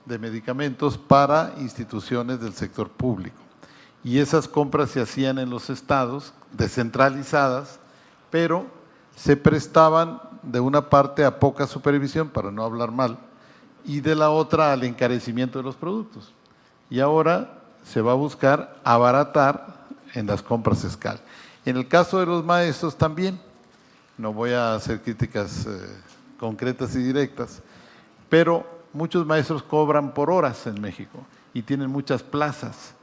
de medicamentos para instituciones del sector público. Y esas compras se hacían en los estados, descentralizadas, pero se prestaban de una parte a poca supervisión, para no hablar mal, y de la otra al encarecimiento de los productos. Y ahora se va a buscar abaratar en las compras a escala. En el caso de los maestros también, no voy a hacer críticas concretas y directas, pero muchos maestros cobran por horas en México y tienen muchas plazas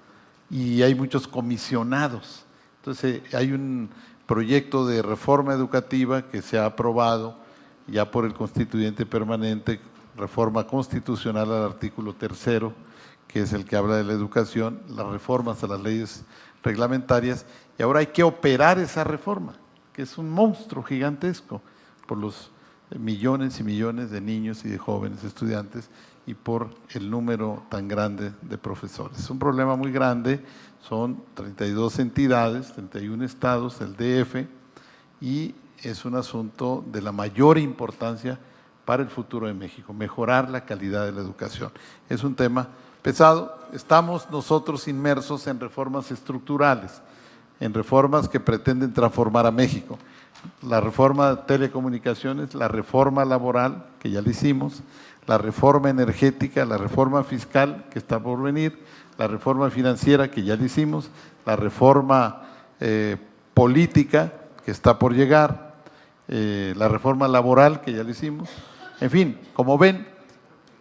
y hay muchos comisionados. Entonces hay un proyecto de reforma educativa que se ha aprobado ya por el constituyente permanente, reforma constitucional al artículo 3º, que es el que habla de la educación, las reformas a las leyes reglamentarias, y ahora hay que operar esa reforma, que es un monstruo gigantesco por los millones y millones de niños y de jóvenes estudiantes y por el número tan grande de profesores. Es un problema muy grande, son 32 entidades, 31 estados, el DF, y es un asunto de la mayor importancia para el futuro de México, mejorar la calidad de la educación. Es un tema pesado, estamos nosotros inmersos en reformas estructurales, en reformas que pretenden transformar a México. La reforma de telecomunicaciones, la reforma laboral, que ya la hicimos, la reforma energética, la reforma fiscal, que está por venir, la reforma financiera, que ya la hicimos, la reforma política, que está por llegar, la reforma laboral, que ya la hicimos. En fin, como ven,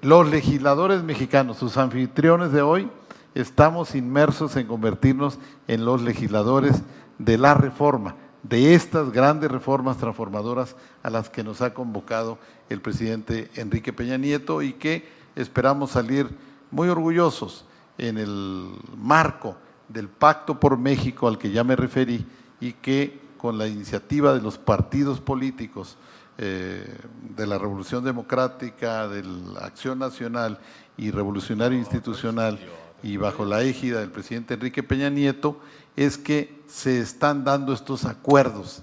los legisladores mexicanos, sus anfitriones de hoy, estamos inmersos en convertirnos en los legisladores de la reforma, de estas grandes reformas transformadoras a las que nos ha convocado el presidente Enrique Peña Nieto y que esperamos salir muy orgullosos en el marco del Pacto por México al que ya me referí y que con la iniciativa de los partidos políticos de la Revolución Democrática, de la Acción Nacional y Revolucionario Institucional y bajo la égida del presidente Enrique Peña Nieto, es que se están dando estos acuerdos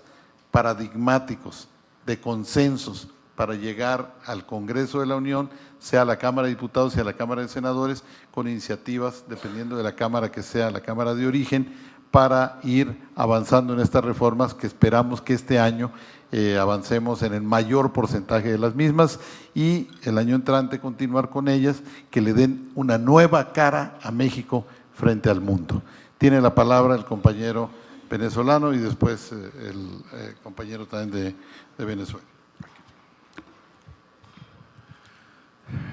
paradigmáticos de consensos para llegar al Congreso de la Unión, sea la Cámara de Diputados, sea la Cámara de Senadores, con iniciativas, dependiendo de la Cámara que sea la Cámara de origen, para ir avanzando en estas reformas que esperamos que este año avancemos en el mayor porcentaje de las mismas y el año entrante continuar con ellas, que le den una nueva cara a México frente al mundo. Tiene la palabra el compañero venezolano y después el compañero también de Venezuela.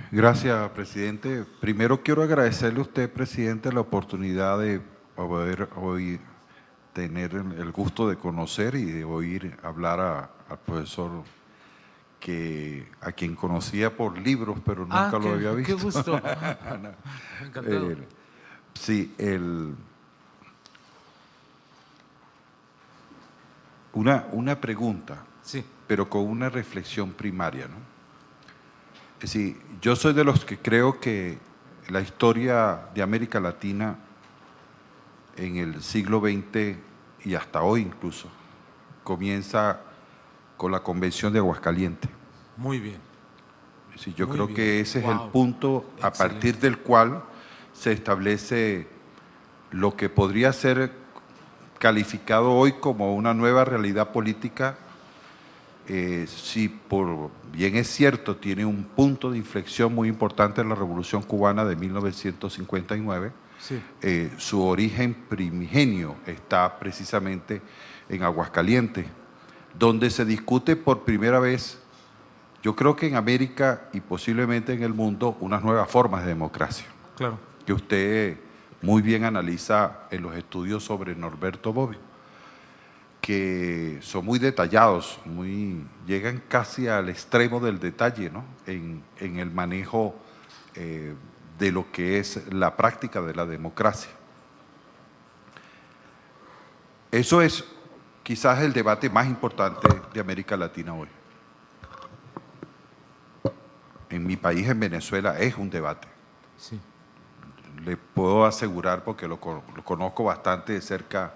Gracias, presidente. Primero quiero agradecerle a usted, presidente, la oportunidad de poder hoy tener el gusto de conocer y de oír hablar al profesor a quien conocía por libros, pero nunca lo había visto. Qué gusto. Encantado. Sí, una pregunta, sí, pero con una reflexión primaria, ¿no? Es decir, yo soy de los que creo que la historia de América Latina en el siglo XX y hasta hoy incluso comienza con la Convención de Aguascalientes. Muy bien. Sí, yo Muy creo bien. que ese es el Wow. punto a Excelente. partir del cual se establece lo que podría ser calificado hoy como una nueva realidad política. Sí, por bien es cierto, tiene un punto de inflexión muy importante en la Revolución Cubana de 1959. Sí. Su origen primigenio está precisamente en Aguascalientes, donde se discute por primera vez, yo creo que en América y posiblemente en el mundo, unas nuevas formas de democracia, Claro. que usted muy bien analiza en los estudios sobre Norberto Bobbio, que son muy detallados, llegan casi al extremo del detalle, ¿no? en el manejo de lo que es la práctica de la democracia. Eso es quizás el debate más importante de América Latina hoy. En mi país, en Venezuela, es un debate. Sí. Le puedo asegurar, porque lo conozco bastante de cerca,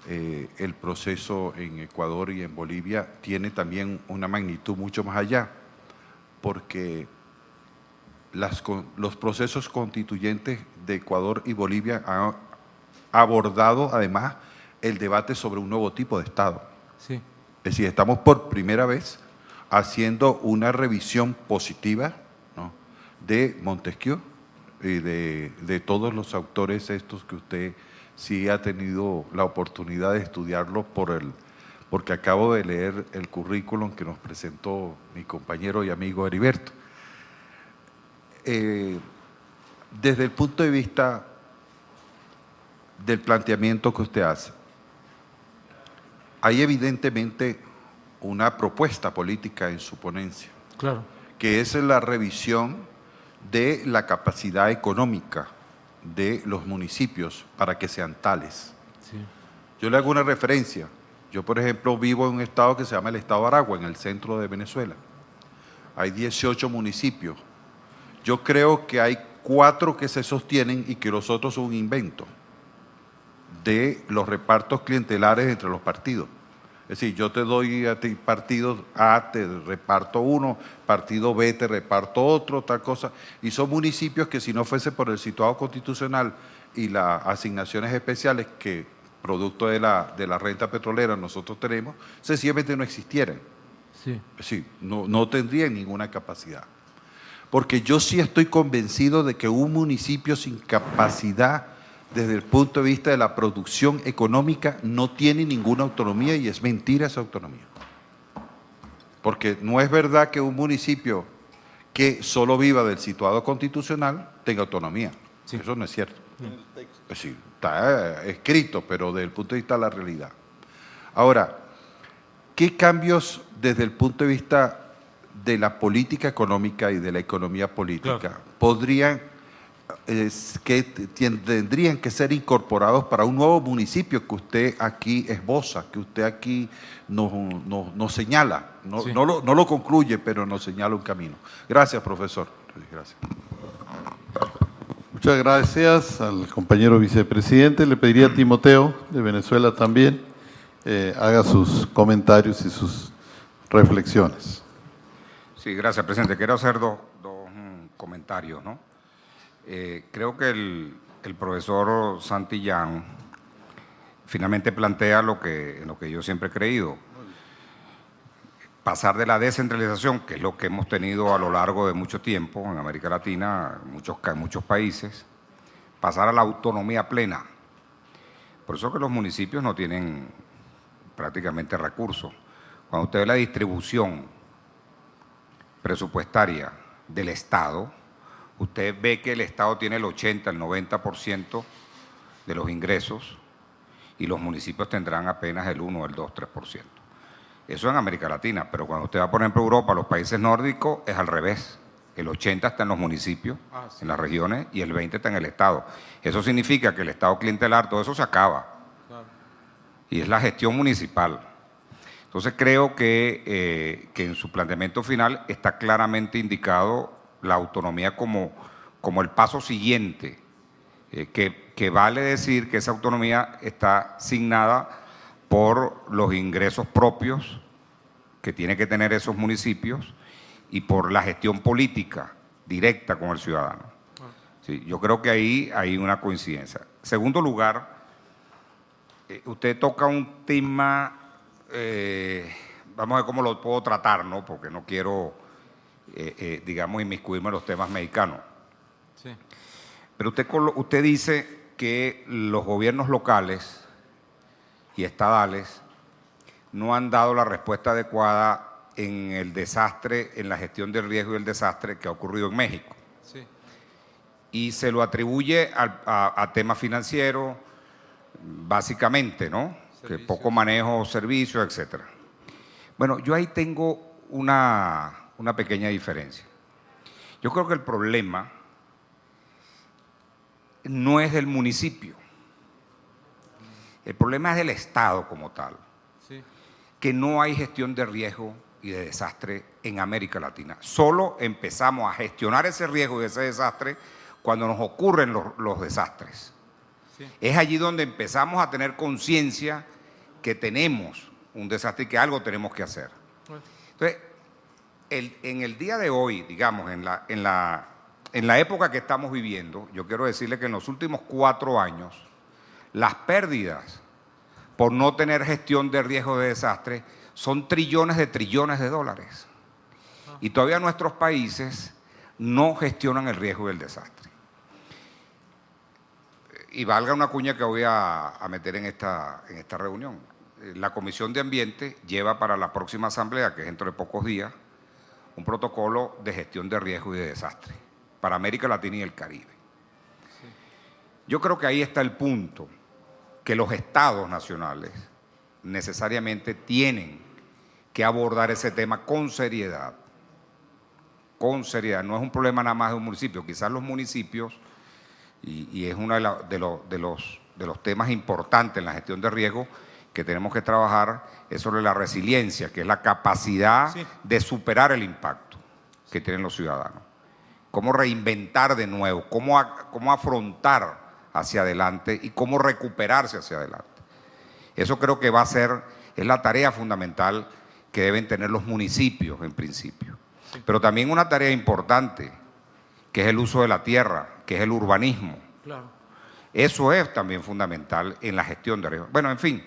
el proceso en Ecuador y en Bolivia tiene también una magnitud mucho más allá, porque los procesos constituyentes de Ecuador y Bolivia han abordado además el debate sobre un nuevo tipo de Estado. Sí. Es decir, estamos por primera vez haciendo una revisión positiva, ¿no?, de Montesquieu y de todos los autores estos que usted sí ha tenido la oportunidad de estudiarlo porque acabo de leer el currículum que nos presentó mi compañero y amigo Heriberto. Desde el punto de vista del planteamiento que usted hace, hay evidentemente una propuesta política en su ponencia, Claro. que es la revisión de la capacidad económica de los municipios para que sean tales. Sí. Yo le hago una referencia. Yo, por ejemplo, vivo en un estado que se llama el estado de Aragua, en el centro de Venezuela. Hay 18 municipios. Yo creo que hay 4 que se sostienen y que los otros son un invento de los repartos clientelares entre los partidos. Es decir, yo te doy a ti partido A, te reparto uno, partido B, te reparto otro, tal cosa. Y son municipios que si no fuese por el situado constitucional y las asignaciones especiales que, producto de la renta petrolera, nosotros tenemos, sencillamente no existieran. Sí. Es decir, no tendrían ninguna capacidad. Porque yo sí estoy convencido de que un municipio sin capacidad desde el punto de vista de la producción económica no tiene ninguna autonomía, y es mentira esa autonomía. Porque no es verdad que un municipio que solo viva del situado constitucional tenga autonomía. Sí. Eso no es cierto. Es decir, está escrito, pero desde el punto de vista de la realidad. Ahora, ¿qué cambios desde el punto de vista de la política económica y de la economía política tendrían que ser incorporados para un nuevo municipio que usted aquí esboza, que usted aquí nos señala? Sí. No lo concluye, pero nos señala un camino. Gracias, profesor. Gracias. Muchas gracias al compañero vicepresidente. Le pediría a Timoteo, de Venezuela también, haga sus comentarios y sus reflexiones. Sí, gracias, presidente. Quiero hacer dos comentarios, ¿no? Creo que el profesor Santillán finalmente plantea lo que yo siempre he creído. Pasar de la descentralización, que es lo que hemos tenido a lo largo de mucho tiempo en América Latina, en muchos países, pasar a la autonomía plena. Por eso que los municipios no tienen prácticamente recursos. Cuando usted ve la distribución presupuestaria del Estado, usted ve que el Estado tiene el 80, el 90% de los ingresos y los municipios tendrán apenas el 1, el 2, 3%. Eso en América Latina, pero cuando usted va, por ejemplo, a Europa, los países nórdicos, es al revés. El 80 está en los municipios, en las regiones, y el 20 está en el Estado. Eso significa que el Estado clientelar, todo eso se acaba. Y es la gestión municipal. Entonces creo que en su planteamiento final está claramente indicado la autonomía como el paso siguiente, que vale decir que esa autonomía está asignada por los ingresos propios que tienen que tener esos municipios y por la gestión política directa con el ciudadano. Sí, yo creo que ahí hay una coincidencia. Segundo lugar, usted toca un tema, vamos a ver cómo lo puedo tratar, ¿no? Porque no quiero, digamos, inmiscuirme en los temas mexicanos. Sí. Pero usted dice que los gobiernos locales y estadales no han dado la respuesta adecuada en el desastre, en la gestión del riesgo y el desastre que ha ocurrido en México. Sí. Y se lo atribuye a temas financieros, básicamente, ¿no? Que poco manejo, servicios, etcétera. Bueno, yo ahí tengo una pequeña diferencia. Yo creo que el problema no es del municipio. El problema es del Estado como tal, Sí. que no hay gestión de riesgo y de desastre en América Latina. Solo empezamos a gestionar ese riesgo y ese desastre cuando nos ocurren los desastres. Sí. Es allí donde empezamos a tener conciencia que tenemos un desastre y que algo tenemos que hacer. Entonces, en el día de hoy, digamos, en la época que estamos viviendo, yo quiero decirle que en los últimos 4 años, las pérdidas por no tener gestión de riesgo de desastre son trillones de dólares. Y todavía nuestros países no gestionan el riesgo del desastre. Y valga una cuña que voy a meter en esta reunión. La Comisión de Ambiente lleva para la próxima asamblea, que es dentro de pocos días, un protocolo de gestión de riesgo y de desastre para América Latina y el Caribe. Yo creo que ahí está el punto, que los estados nacionales necesariamente tienen que abordar ese tema con seriedad. Con seriedad, no es un problema nada más de un municipio, quizás los municipios, y es uno de los temas importantes en la gestión de riesgo que tenemos que trabajar, es sobre la resiliencia, que es la capacidad de superar el impacto que tienen los ciudadanos. Cómo reinventar de nuevo, cómo afrontar hacia adelante y cómo recuperarse hacia adelante. Eso creo que es la tarea fundamental que deben tener los municipios en principio. Pero también una tarea importante, que es el uso de la tierra, que es el urbanismo. Claro. Eso es también fundamental en la gestión de riesgos. Bueno, en fin,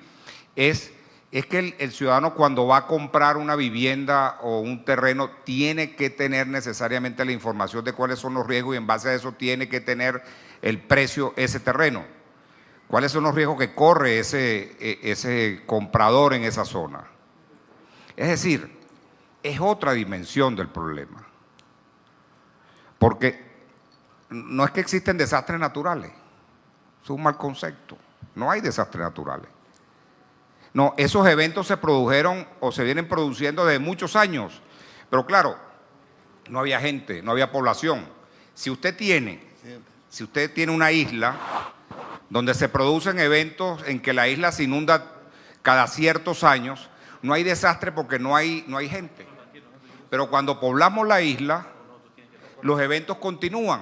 es que el ciudadano cuando va a comprar una vivienda o un terreno tiene que tener necesariamente la información de cuáles son los riesgos y en base a eso tiene que tener el precio ese terreno. ¿Cuáles son los riesgos que corre ese comprador en esa zona? Es decir, es otra dimensión del problema. Porque no es que existen desastres naturales, es un mal concepto, no hay desastres naturales. No, esos eventos se produjeron o se vienen produciendo desde muchos años, pero claro, no había gente, no había población. Si usted tiene una isla donde se producen eventos en que la isla se inunda cada ciertos años, no hay desastre porque no hay gente. Pero cuando poblamos la isla, los eventos continúan.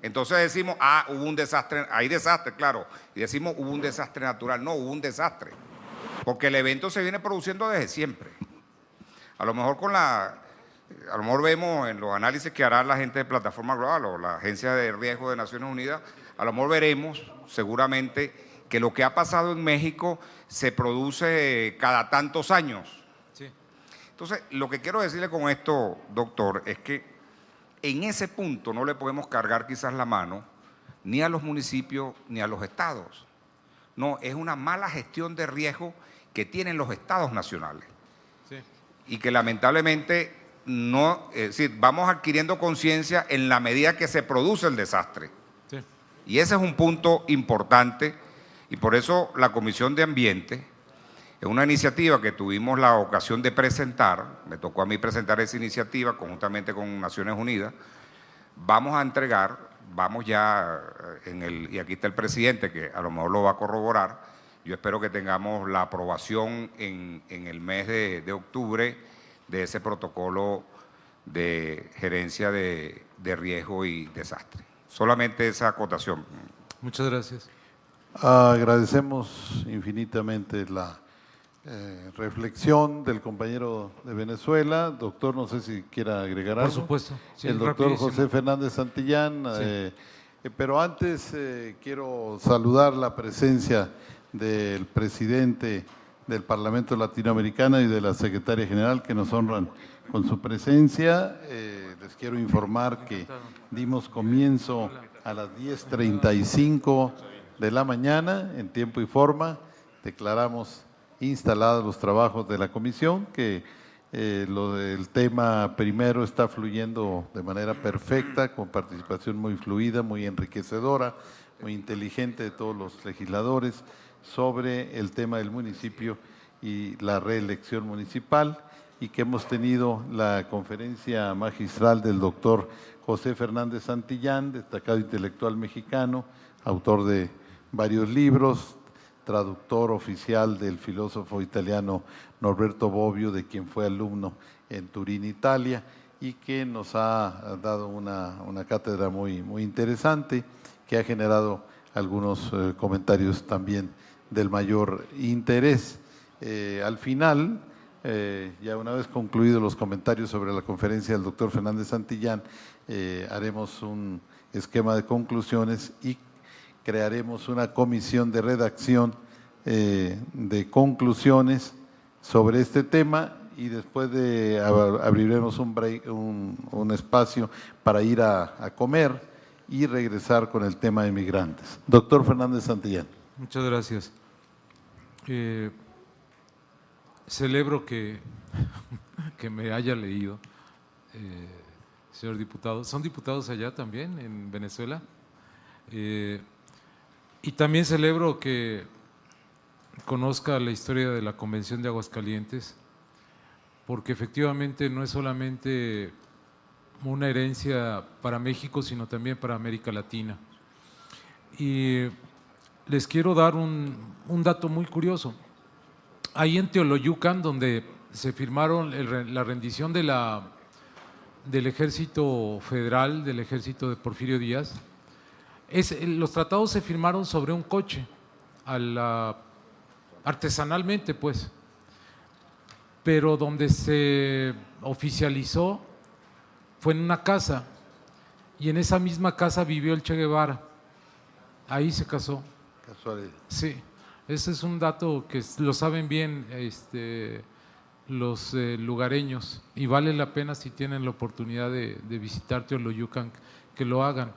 Entonces decimos, hubo un desastre, hay desastre, claro, y decimos hubo un desastre natural. No, hubo un desastre, porque el evento se viene produciendo desde siempre. A lo mejor con la A lo mejor vemos en los análisis que hará la gente de Plataforma Global o la Agencia de Riesgo de Naciones Unidas, a lo mejor veremos seguramente que lo que ha pasado en México se produce cada tantos años. Sí. Entonces, lo que quiero decirle con esto, doctor, es que en ese punto no le podemos cargar quizás la mano ni a los municipios ni a los estados. No, es una mala gestión de riesgo que tienen los estados nacionales. Sí. Y que lamentablemente no, es decir, vamos adquiriendo conciencia en la medida que se produce el desastre. Sí. Y ese es un punto importante, y por eso la Comisión de Ambiente es una iniciativa que tuvimos la ocasión de presentar, me tocó a mí presentar esa iniciativa conjuntamente con Naciones Unidas. Vamos a entregar, vamos ya y aquí está el presidente que a lo mejor lo va a corroborar, yo espero que tengamos la aprobación en el mes de octubre de ese protocolo de gerencia de riesgo y desastre. Solamente esa acotación. Muchas gracias. Agradecemos infinitamente la reflexión del compañero de Venezuela. Doctor, no sé si quiera agregar algo. Por supuesto. Sí, el doctor rapidísimo. José Fernández Santillán. Sí. Pero antes quiero saludar la presencia del presidente del Parlamento Latinoamericano y de la secretaria general que nos honran con su presencia. Les quiero informar que dimos comienzo a las 10:35 de la mañana en tiempo y forma. Declaramos instalados los trabajos de la comisión, que el tema primero está fluyendo de manera perfecta, con participación muy fluida, muy enriquecedora, muy inteligente de todos los legisladores sobre el tema del municipio y la reelección municipal, y que hemos tenido la conferencia magistral del doctor José Fernández Santillán, destacado intelectual mexicano, autor de varios libros, traductor oficial del filósofo italiano Norberto Bobbio, de quien fue alumno en Turín, Italia, y que nos ha dado una cátedra muy, muy interesante, que ha generado algunos comentarios también del mayor interés. Al final, ya una vez concluidos los comentarios sobre la conferencia del doctor Fernández Santillán, haremos un esquema de conclusiones y crearemos una comisión de redacción de conclusiones sobre este tema, y después abriremos un break, un espacio para ir a comer y regresar con el tema de migrantes. Doctor Fernández Santillán. Muchas gracias. Celebro que me haya leído, señor diputado. ¿Son diputados allá también, en Venezuela? Y también celebro que conozca la historia de la Convención de Aguascalientes, porque efectivamente no es solamente una herencia para México, sino también para América Latina. Y les quiero dar un dato muy curioso. Ahí en Teoloyucan, donde se firmaron la rendición del Ejército Federal, del Ejército de Porfirio Díaz, los tratados se firmaron sobre un coche, artesanalmente pues, pero donde se oficializó fue en una casa, y en esa misma casa vivió el Che Guevara, ahí se casó. Casualidad. Sí, ese es un dato que lo saben bien los lugareños, y vale la pena, si tienen la oportunidad de visitar Teoloyucan, que lo hagan.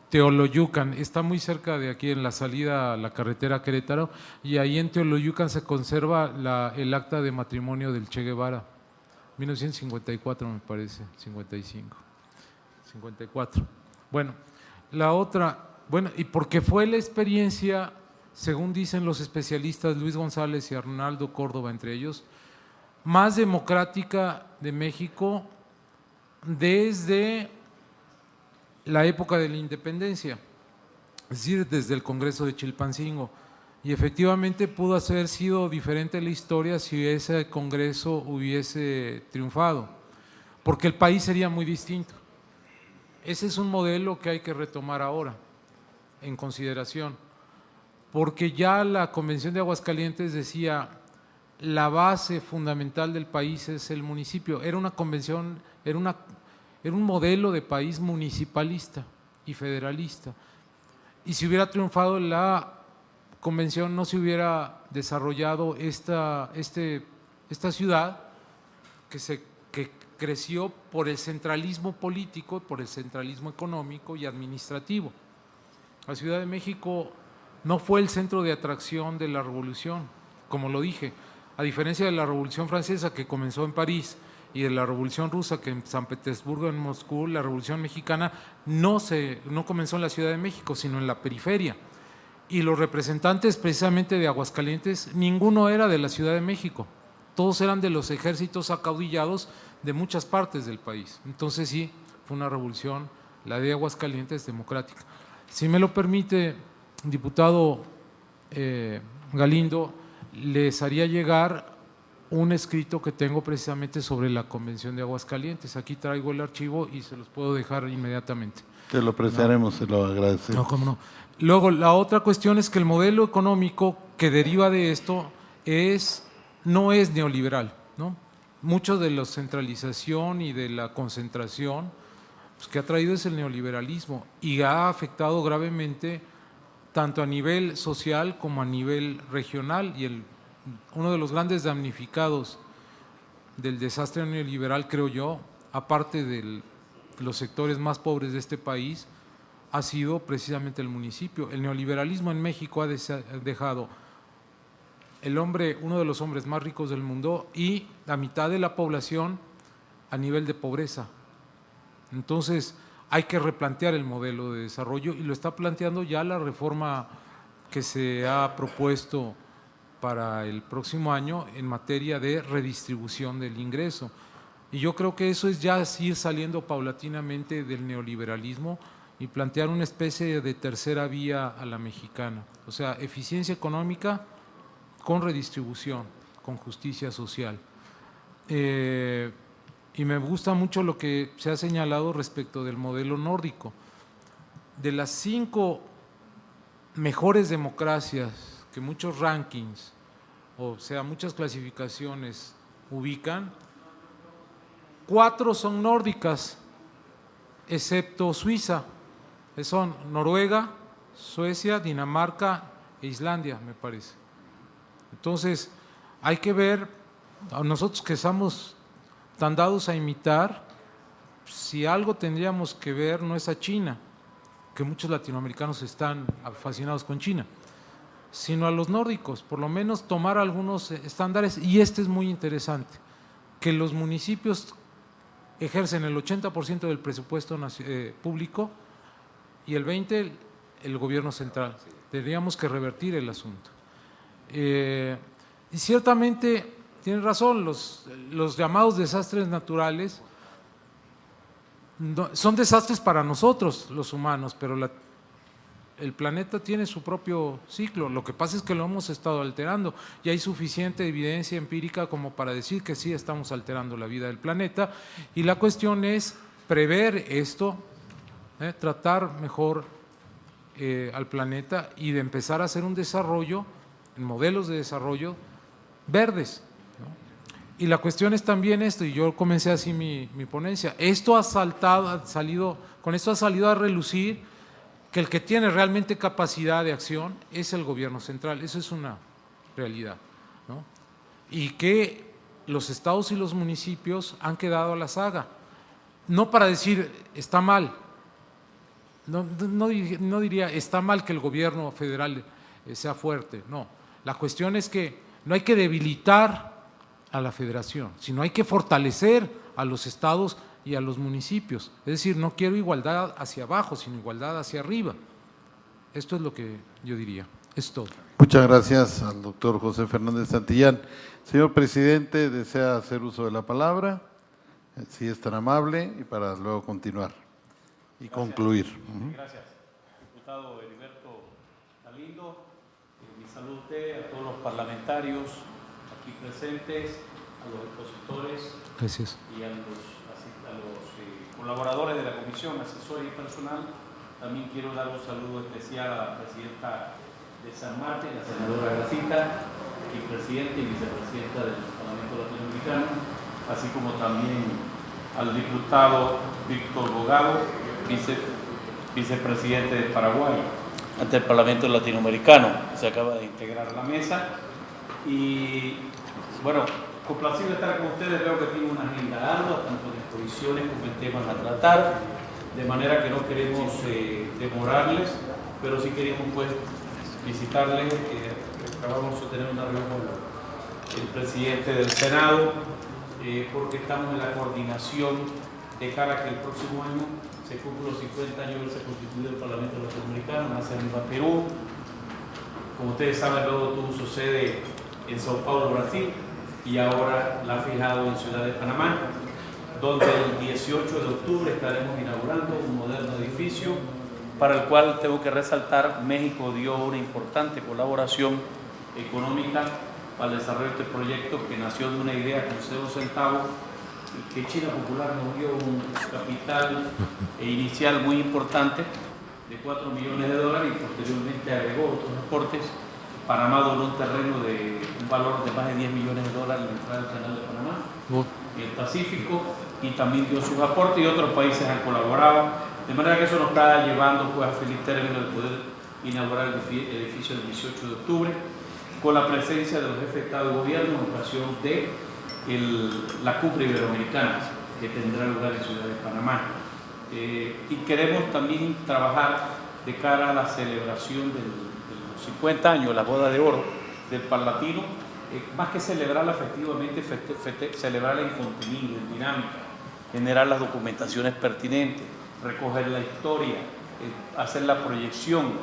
Teoloyucan está muy cerca de aquí, en la salida a la carretera Querétaro, y ahí en Teoloyucan se conserva el acta de matrimonio del Che Guevara, 1954 me parece, 55, 54. Bueno, la otra, y porque fue la experiencia, según dicen los especialistas Luis González y Arnaldo Córdoba entre ellos, más democrática de México desde la época de la independencia, es decir, desde el Congreso de Chilpancingo. Y efectivamente pudo haber sido diferente la historia si ese Congreso hubiese triunfado, porque el país sería muy distinto. Ese es un modelo que hay que retomar ahora en consideración, porque ya la Convención de Aguascalientes decía: la base fundamental del país es el municipio. Era una convención, era un modelo de país municipalista y federalista. Y si hubiera triunfado la convención, no se hubiera desarrollado esta ciudad que creció por el centralismo político, por el centralismo económico y administrativo. La Ciudad de México no fue el centro de atracción de la revolución, como lo dije, a diferencia de la Revolución Francesa que comenzó en París y de la Revolución Rusa que en San Petersburgo, en Moscú, la Revolución Mexicana no comenzó en la Ciudad de México, sino en la periferia. Y los representantes precisamente de Aguascalientes, ninguno era de la Ciudad de México, todos eran de los ejércitos acaudillados de muchas partes del país. Entonces sí, fue una revolución, la de Aguascalientes, democrática. Si me lo permite, diputado Galindo, les haría llegar un escrito que tengo precisamente sobre la Convención de Aguascalientes. Aquí traigo el archivo y se los puedo dejar inmediatamente. Te lo apreciaremos, se lo agradecemos. No, cómo no. Luego, la otra cuestión es que el modelo económico que deriva de esto no es neoliberal, ¿no? Mucho de la centralización y de la concentración pues, que ha traído es el neoliberalismo y ha afectado gravemente tanto a nivel social como a nivel regional, y uno de los grandes damnificados del desastre neoliberal, creo yo, aparte de los sectores más pobres de este país, ha sido precisamente el municipio. El neoliberalismo en México ha dejado uno de los hombres más ricos del mundo y la mitad de la población a nivel de pobreza. Entonces, hay que replantear el modelo de desarrollo y lo está planteando ya la reforma que se ha propuesto para el próximo año en materia de redistribución del ingreso. Y yo creo que eso es ya ir saliendo paulatinamente del neoliberalismo y plantear una especie de tercera vía a la mexicana. O sea, eficiencia económica con redistribución, con justicia social. Y me gusta mucho lo que se ha señalado respecto del modelo nórdico. De las 5 mejores democracias que muchos rankings, o sea, muchas clasificaciones ubican, 4 son nórdicas, excepto Suiza, que son Noruega, Suecia, Dinamarca e Islandia, me parece. Entonces, hay que ver, a nosotros que estamos tan dados a imitar, si algo tendríamos que ver no es a China, que muchos latinoamericanos están fascinados con China, sino a los nórdicos, por lo menos tomar algunos estándares, y este es muy interesante, que los municipios ejercen el 80% del presupuesto público y el 20% el gobierno central. Tendríamos que revertir el asunto. Y ciertamente tienen razón, los llamados desastres naturales son desastres para nosotros los humanos, pero el planeta tiene su propio ciclo. Lo que pasa es que lo hemos estado alterando y hay suficiente evidencia empírica como para decir que sí estamos alterando la vida del planeta, y la cuestión es prever esto, tratar mejor al planeta y de empezar a hacer un desarrollo, en modelos de desarrollo verdes. Y la cuestión es también esto, y yo comencé así mi ponencia, con esto ha salido a relucir que el que tiene realmente capacidad de acción es el gobierno central, eso es una realidad, ¿no? Y que los estados y los municipios han quedado a la saga, no para decir está mal, no diría está mal que el gobierno federal sea fuerte, no, la cuestión es que no hay que debilitar a la federación, sino hay que fortalecer a los estados y a los municipios. Es decir, no quiero igualdad hacia abajo, sino igualdad hacia arriba. Esto es lo que yo diría. Es todo. Muchas gracias al doctor José Fernández Santillán. Señor presidente, ¿desea hacer uso de la palabra? Si es tan amable, y para luego continuar y concluir. Gracias. Diputado Heriberto Galindo, mi saludo a usted, a todos los parlamentarios aquí presentes, a los expositores. Gracias. Y a los colaboradores de la comisión, asesores y personal. También quiero dar un saludo especial a la presidenta de San Martín, la senadora Gracita, el presidente y vicepresidenta del Parlamento Latinoamericano, así como también al diputado Víctor Bogado, vicepresidente de Paraguay ante el Parlamento Latinoamericano. Se acaba de integrar a la mesa y, bueno, complacido de estar con ustedes. Veo que tienen una agenda ardua, tanto en exposiciones como en temas a tratar, de manera que no queremos demorarles, pero sí queremos pues visitarles. Acabamos de tener una reunión con el presidente del Senado, porque estamos en la coordinación de cara a que el próximo año se cumplen los 50 años de haberse constituido el Parlamento Latinoamericano, nace en Lima, Perú. Como ustedes saben, luego tuvo su sede en Sao Paulo, Brasil, y ahora la ha fijado en Ciudad de Panamá, donde el 18 de octubre estaremos inaugurando un moderno edificio para el cual tengo que resaltar, México dio una importante colaboración económica para el desarrollo de este proyecto, que nació de una idea con 0 centavos, y que China Popular nos dio un capital inicial muy importante de $4 millones y posteriormente agregó otros aportes. Panamá donó un terreno de un valor de más de $10 millones en la entrada del Canal de Panamá, en el Pacífico, y también dio sus aportes, y otros países han colaborado, de manera que eso nos está llevando pues a feliz término de poder inaugurar el edificio el 18 de octubre, con la presencia de los jefes de Estado y Gobierno en ocasión de la cumbre iberoamericana que tendrá lugar en Ciudad de Panamá. Y queremos también trabajar de cara a la celebración de los 50 años, la boda de oro del Parlatino, más que celebrarla efectivamente, celebrarla en contenido, en dinámica, generar las documentaciones pertinentes, recoger la historia, hacer la proyección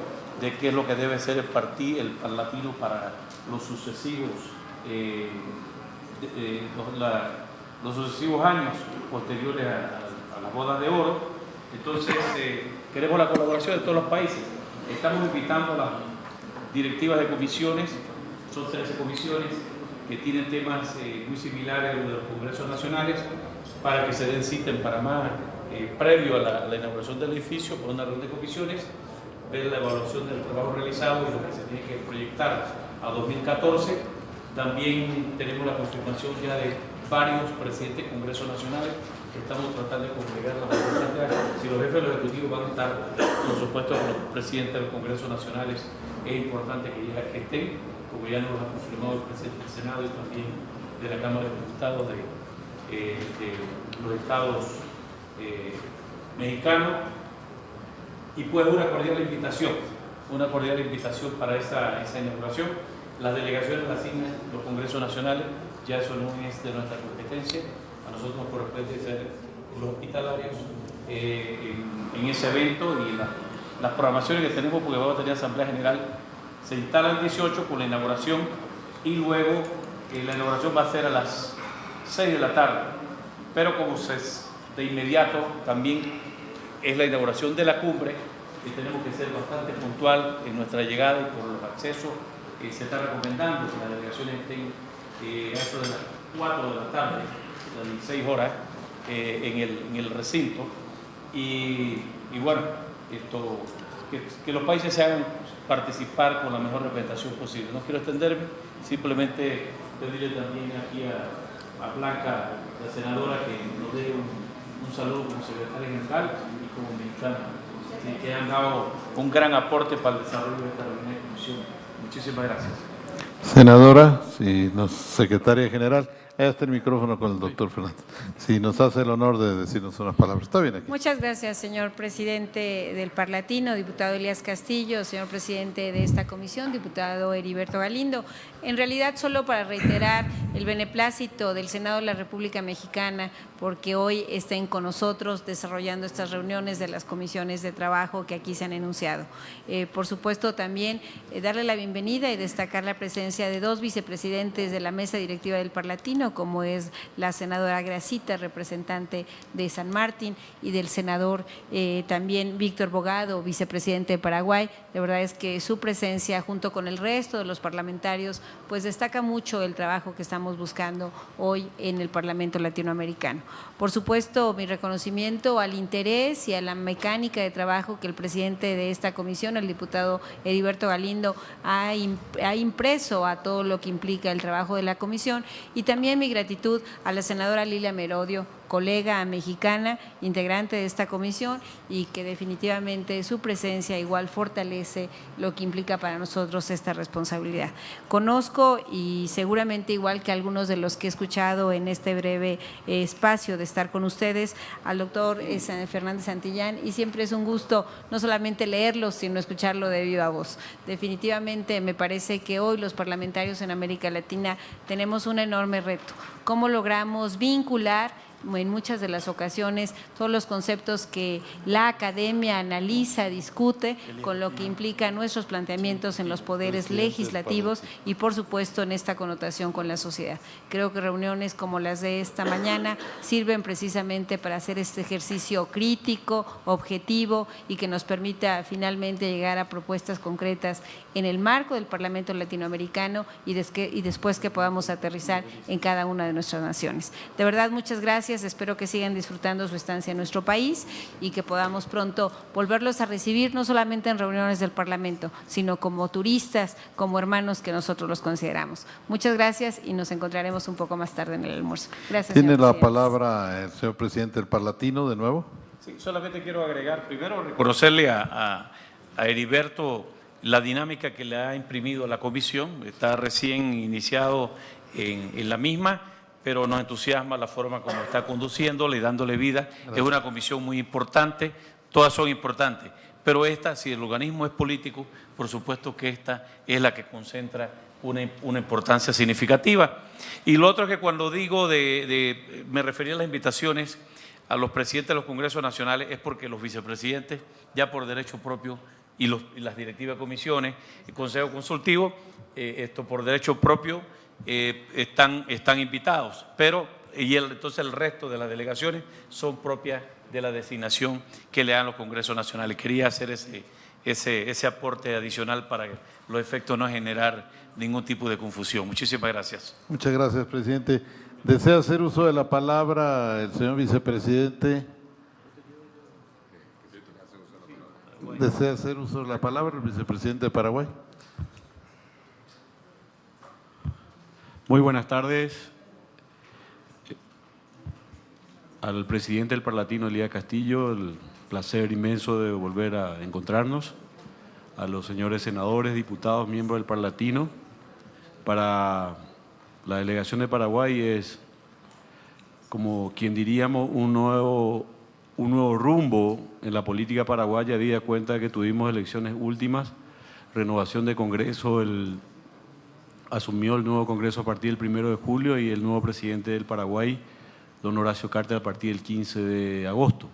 de qué es lo que debe ser el Parlatino para los sucesivos los sucesivos años posteriores a las bodas de oro. Entonces, queremos la colaboración de todos los países. Estamos invitando a las directivas de comisiones, son 13 comisiones que tienen temas muy similares a los de los congresos nacionales, para que se den cita en Panamá previo a la inauguración del edificio por una reunión de comisiones, ver la evaluación del trabajo realizado y lo que se tiene que proyectar a 2014. También tenemos la confirmación ya de varios presidentes de congresos nacionales que estamos tratando de congregar la mayor cantidad. Si los jefes de los ejecutivos van a estar, por supuesto, los presidentes de los congresos nacionales, es importante que estén, como ya nos lo ha confirmado el presidente del Senado y también de la Cámara de Diputados de los estados mexicanos. Y pues una cordial invitación para esa inauguración. Las delegaciones las asignan los congresos nacionales, ya eso no es de nuestra competencia. A nosotros nos corresponde ser los hospitalarios en ese evento, y las programaciones que tenemos, porque vamos a tener Asamblea General, se instala el 18 con la inauguración, y luego la inauguración va a ser a las 6 de la tarde, pero como de inmediato también es la inauguración de la cumbre, y tenemos que ser bastante puntual en nuestra llegada, y por los accesos se está recomendando que las delegaciones estén a eso de las 4 de la tarde, las 16 horas, en el recinto, y bueno, que los países se hagan participar con la mejor representación posible. No quiero extenderme, simplemente pedirle también aquí a Blanca, la senadora, que nos dé un saludo como secretaria general y como mexicana, que han dado un gran aporte para el desarrollo de esta reunión de comisión. Muchísimas gracias. Senadora, secretaria general, ahí está el micrófono con el doctor Fernández. Si nos hace el honor de decirnos unas palabras. Está bien aquí. Muchas gracias, señor presidente del Parlatino, diputado Elías Castillo, señor presidente de esta comisión, diputado Heriberto Galindo. En realidad, solo para reiterar el beneplácito del Senado de la República Mexicana, porque hoy estén con nosotros desarrollando estas reuniones de las comisiones de trabajo que aquí se han enunciado. Por supuesto, también darle la bienvenida y destacar la presencia de 2 vicepresidentes de la mesa directiva del Parlatino, Latino, como es la senadora Gracita, representante de San Martín, y del senador también Víctor Bogado, vicepresidente de Paraguay. De verdad es que su presencia junto con el resto de los parlamentarios pues destaca mucho el trabajo que estamos buscando hoy en el Parlamento Latinoamericano. Por supuesto, mi reconocimiento al interés y a la mecánica de trabajo que el presidente de esta comisión, el diputado Heriberto Galindo, ha impreso a todo lo que implica el trabajo de la comisión, y también mi gratitud a la senadora Lilia Merodio, colega mexicana, integrante de esta comisión, y que definitivamente su presencia igual fortalece lo que implica para nosotros esta responsabilidad. Conozco, y seguramente igual que algunos de los que he escuchado en este breve espacio de estar con ustedes, al doctor Fernández Santillán, y siempre es un gusto no solamente leerlo, sino escucharlo de viva voz. Definitivamente me parece que hoy los parlamentarios en América Latina tenemos un enorme reto. ¿Cómo logramos vincular en muchas de las ocasiones todos los conceptos que la academia analiza, discute, con lo que implica nuestros planteamientos en los poderes legislativos y por supuesto en esta connotación con la sociedad? Creo que reuniones como las de esta mañana sirven precisamente para hacer este ejercicio crítico, objetivo, y que nos permita finalmente llegar a propuestas concretas en el marco del Parlamento Latinoamericano y después que podamos aterrizar en cada una de nuestras naciones. De verdad, muchas gracias. Espero que sigan disfrutando su estancia en nuestro país y que podamos pronto volverlos a recibir, no solamente en reuniones del Parlamento, sino como turistas, como hermanos que nosotros los consideramos. Muchas gracias y nos encontraremos un poco más tarde en el almuerzo. Gracias. Tiene la palabra el señor presidente del Parlatino de nuevo. Sí, solamente quiero agregar, primero, reconocerle a Heriberto la dinámica que le ha imprimido la comisión. Está recién iniciado en la misma, pero nos entusiasma la forma como está conduciéndole y dándole vida. Gracias. Es una comisión muy importante, todas son importantes, pero esta, si el organismo es político, por supuesto que esta es la que concentra una importancia significativa. Y lo otro es que cuando digo me refería a las invitaciones a los presidentes de los congresos nacionales, es porque los vicepresidentes, ya por derecho propio, y las directivas de comisiones, el Consejo Consultivo, esto por derecho propio, están invitados, pero entonces el resto de las delegaciones son propias de la designación que le dan los congresos nacionales. Quería hacer ese aporte adicional para los efectos no generar ningún tipo de confusión. Muchísimas gracias. Muchas gracias, presidente. ¿Desea hacer uso de la palabra el señor vicepresidente? ¿Desea hacer uso de la palabra el vicepresidente de Paraguay? Muy buenas tardes al presidente del Parlatino, Elías Castillo, el placer inmenso de volver a encontrarnos, a los señores senadores, diputados, miembros del Parlatino. Para la delegación de Paraguay es, como quien diríamos, un nuevo rumbo en la política paraguaya, habida cuenta de que tuvimos elecciones últimas, renovación de Congreso, asumió el nuevo Congreso a partir del 1 de julio y el nuevo presidente del Paraguay, don Horacio Carter, a partir del 15 de agosto.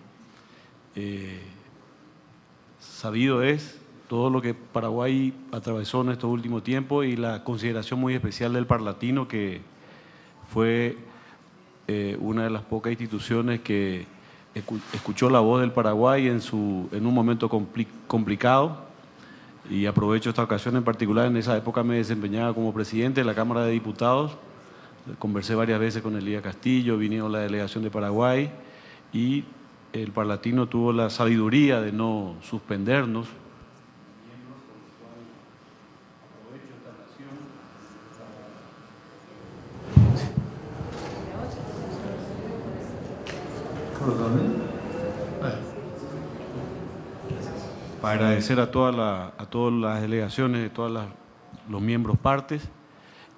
Sabido es todo lo que Paraguay atravesó en estos últimos tiempos y la consideración muy especial del Parlatino, que fue una de las pocas instituciones que escuchó la voz del Paraguay en un momento complicado. Y aprovecho esta ocasión en particular, en esa época me desempeñaba como presidente de la Cámara de Diputados, conversé varias veces con Elías Castillo, vinieron la delegación de Paraguay y el Parlatino tuvo la sabiduría de no suspendernos. Para agradecer a todas las delegaciones, de todos los miembros partes,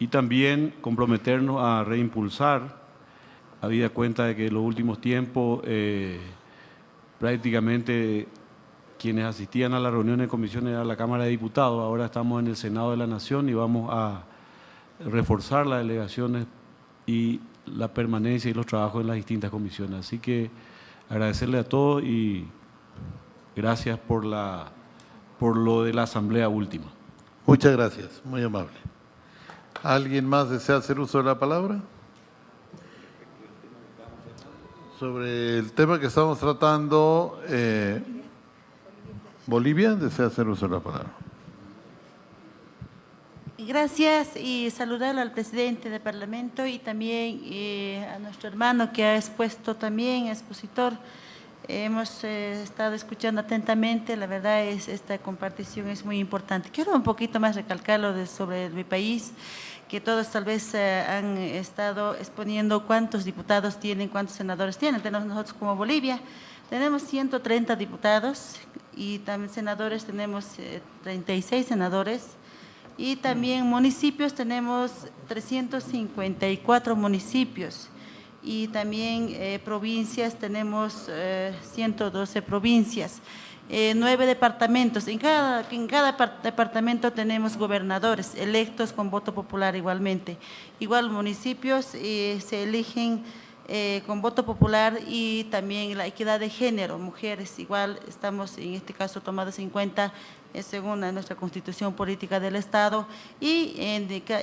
y también comprometernos a reimpulsar, habida cuenta de que en los últimos tiempos prácticamente quienes asistían a las reuniones de comisiones era la Cámara de Diputados, ahora estamos en el Senado de la Nación y vamos a reforzar las delegaciones y la permanencia y los trabajos en las distintas comisiones. Así que agradecerle a todos y gracias por lo de la asamblea última. Muchas gracias, muy amable. ¿Alguien más desea hacer uso de la palabra? Sobre el tema que estamos tratando, Bolivia desea hacer uso de la palabra. Gracias y saludar al presidente del Parlamento y también a nuestro hermano que ha expuesto también, expositor. Hemos estado escuchando atentamente, la verdad esta compartición es muy importante. Quiero un poquito más recalcarlo sobre mi país, que todos tal vez han estado exponiendo cuántos diputados tienen, cuántos senadores tienen. Tenemos nosotros como Bolivia, tenemos 130 diputados y también senadores, tenemos 36 senadores. Y también municipios, tenemos 354 municipios. Y también provincias, tenemos 112 provincias. 9 departamentos. En cada departamento tenemos gobernadores electos con voto popular igualmente. Igual municipios se eligen con voto popular y también la equidad de género, mujeres, igual estamos en este caso tomados en cuenta según nuestra Constitución Política del Estado y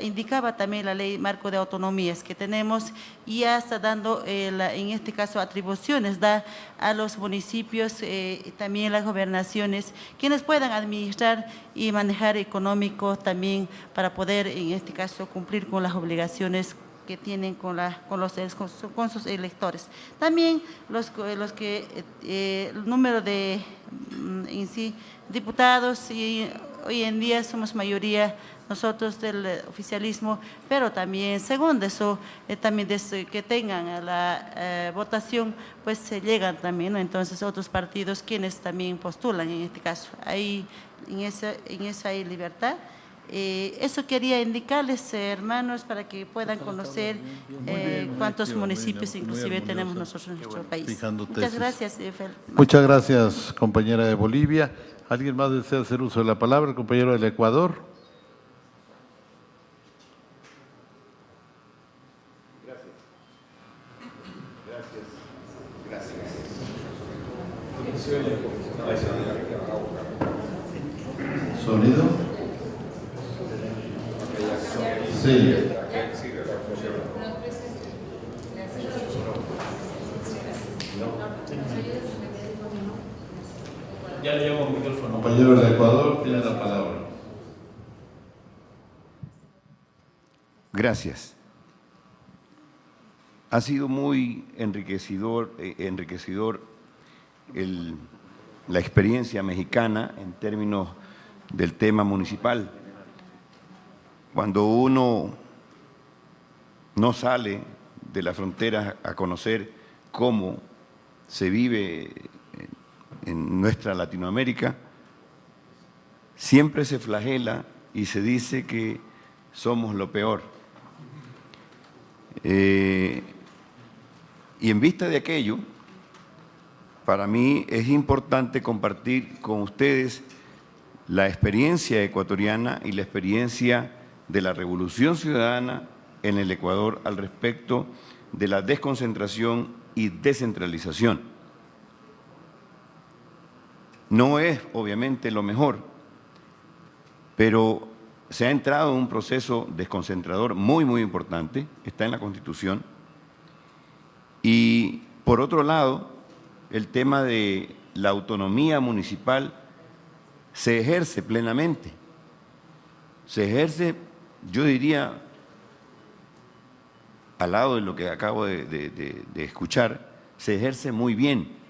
indicaba también la Ley Marco de Autonomías que tenemos y ya está dando en este caso atribuciones, da a los municipios también las gobernaciones quienes puedan administrar y manejar económico también para poder en este caso cumplir con las obligaciones que tienen con sus electores. También el número de en sí, diputados y hoy en día somos mayoría nosotros del oficialismo, pero también según eso, también desde que tengan la votación, pues se llegan también, ¿no? Entonces otros partidos quienes también postulan en este caso. Ahí en eso hay libertad. Eso quería indicarles, hermanos, para que puedan conocer cuántos municipios inclusive tenemos nosotros en nuestro país. Muchas gracias. Muchas gracias, compañera de Bolivia. ¿Alguien más desea hacer uso de la palabra? El compañero del Ecuador. ¿Sonido? Sí. Ya le llevo un micrófono. Compañero del Ecuador, tiene la palabra. Gracias. Ha sido muy enriquecedor la experiencia mexicana en términos del tema municipal. Cuando uno no sale de la frontera a conocer cómo se vive en nuestra Latinoamérica, siempre se flagela y se dice que somos lo peor. Y en vista de aquello, para mí es importante compartir con ustedes la experiencia ecuatoriana y la experiencia de la Revolución Ciudadana en el Ecuador al respecto de la desconcentración y descentralización. No es obviamente lo mejor, pero se ha entrado en un proceso desconcentrador muy, muy importante, está en la Constitución. Y por otro lado, el tema de la autonomía municipal se ejerce plenamente. Se ejerce, yo diría, al lado de lo que acabo de escuchar, se ejerce muy bien.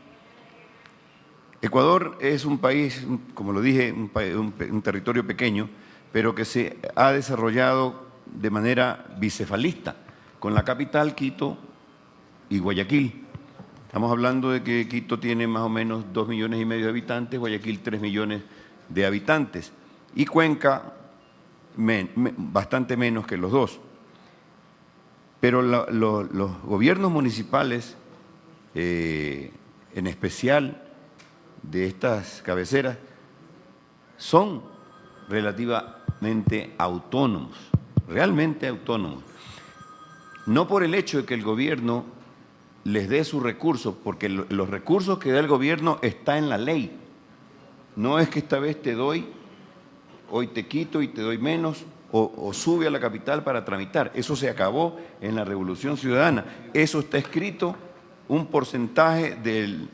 Ecuador es un país, como lo dije, un territorio pequeño, pero que se ha desarrollado de manera bicefalista, con la capital, Quito, y Guayaquil. Estamos hablando de que Quito tiene más o menos 2,5 millones de habitantes, Guayaquil 3 millones de habitantes, y Cuenca bastante menos que los dos. Pero los gobiernos municipales, en especial de estas cabeceras, son relativamente autónomos, realmente autónomos. No por el hecho de que el gobierno les dé sus recursos, porque los recursos que da el gobierno está en la ley. No es que esta vez te doy, hoy te quito y te doy menos, o sube a la capital para tramitar. Eso se acabó en la Revolución Ciudadana. Eso está escrito un porcentaje del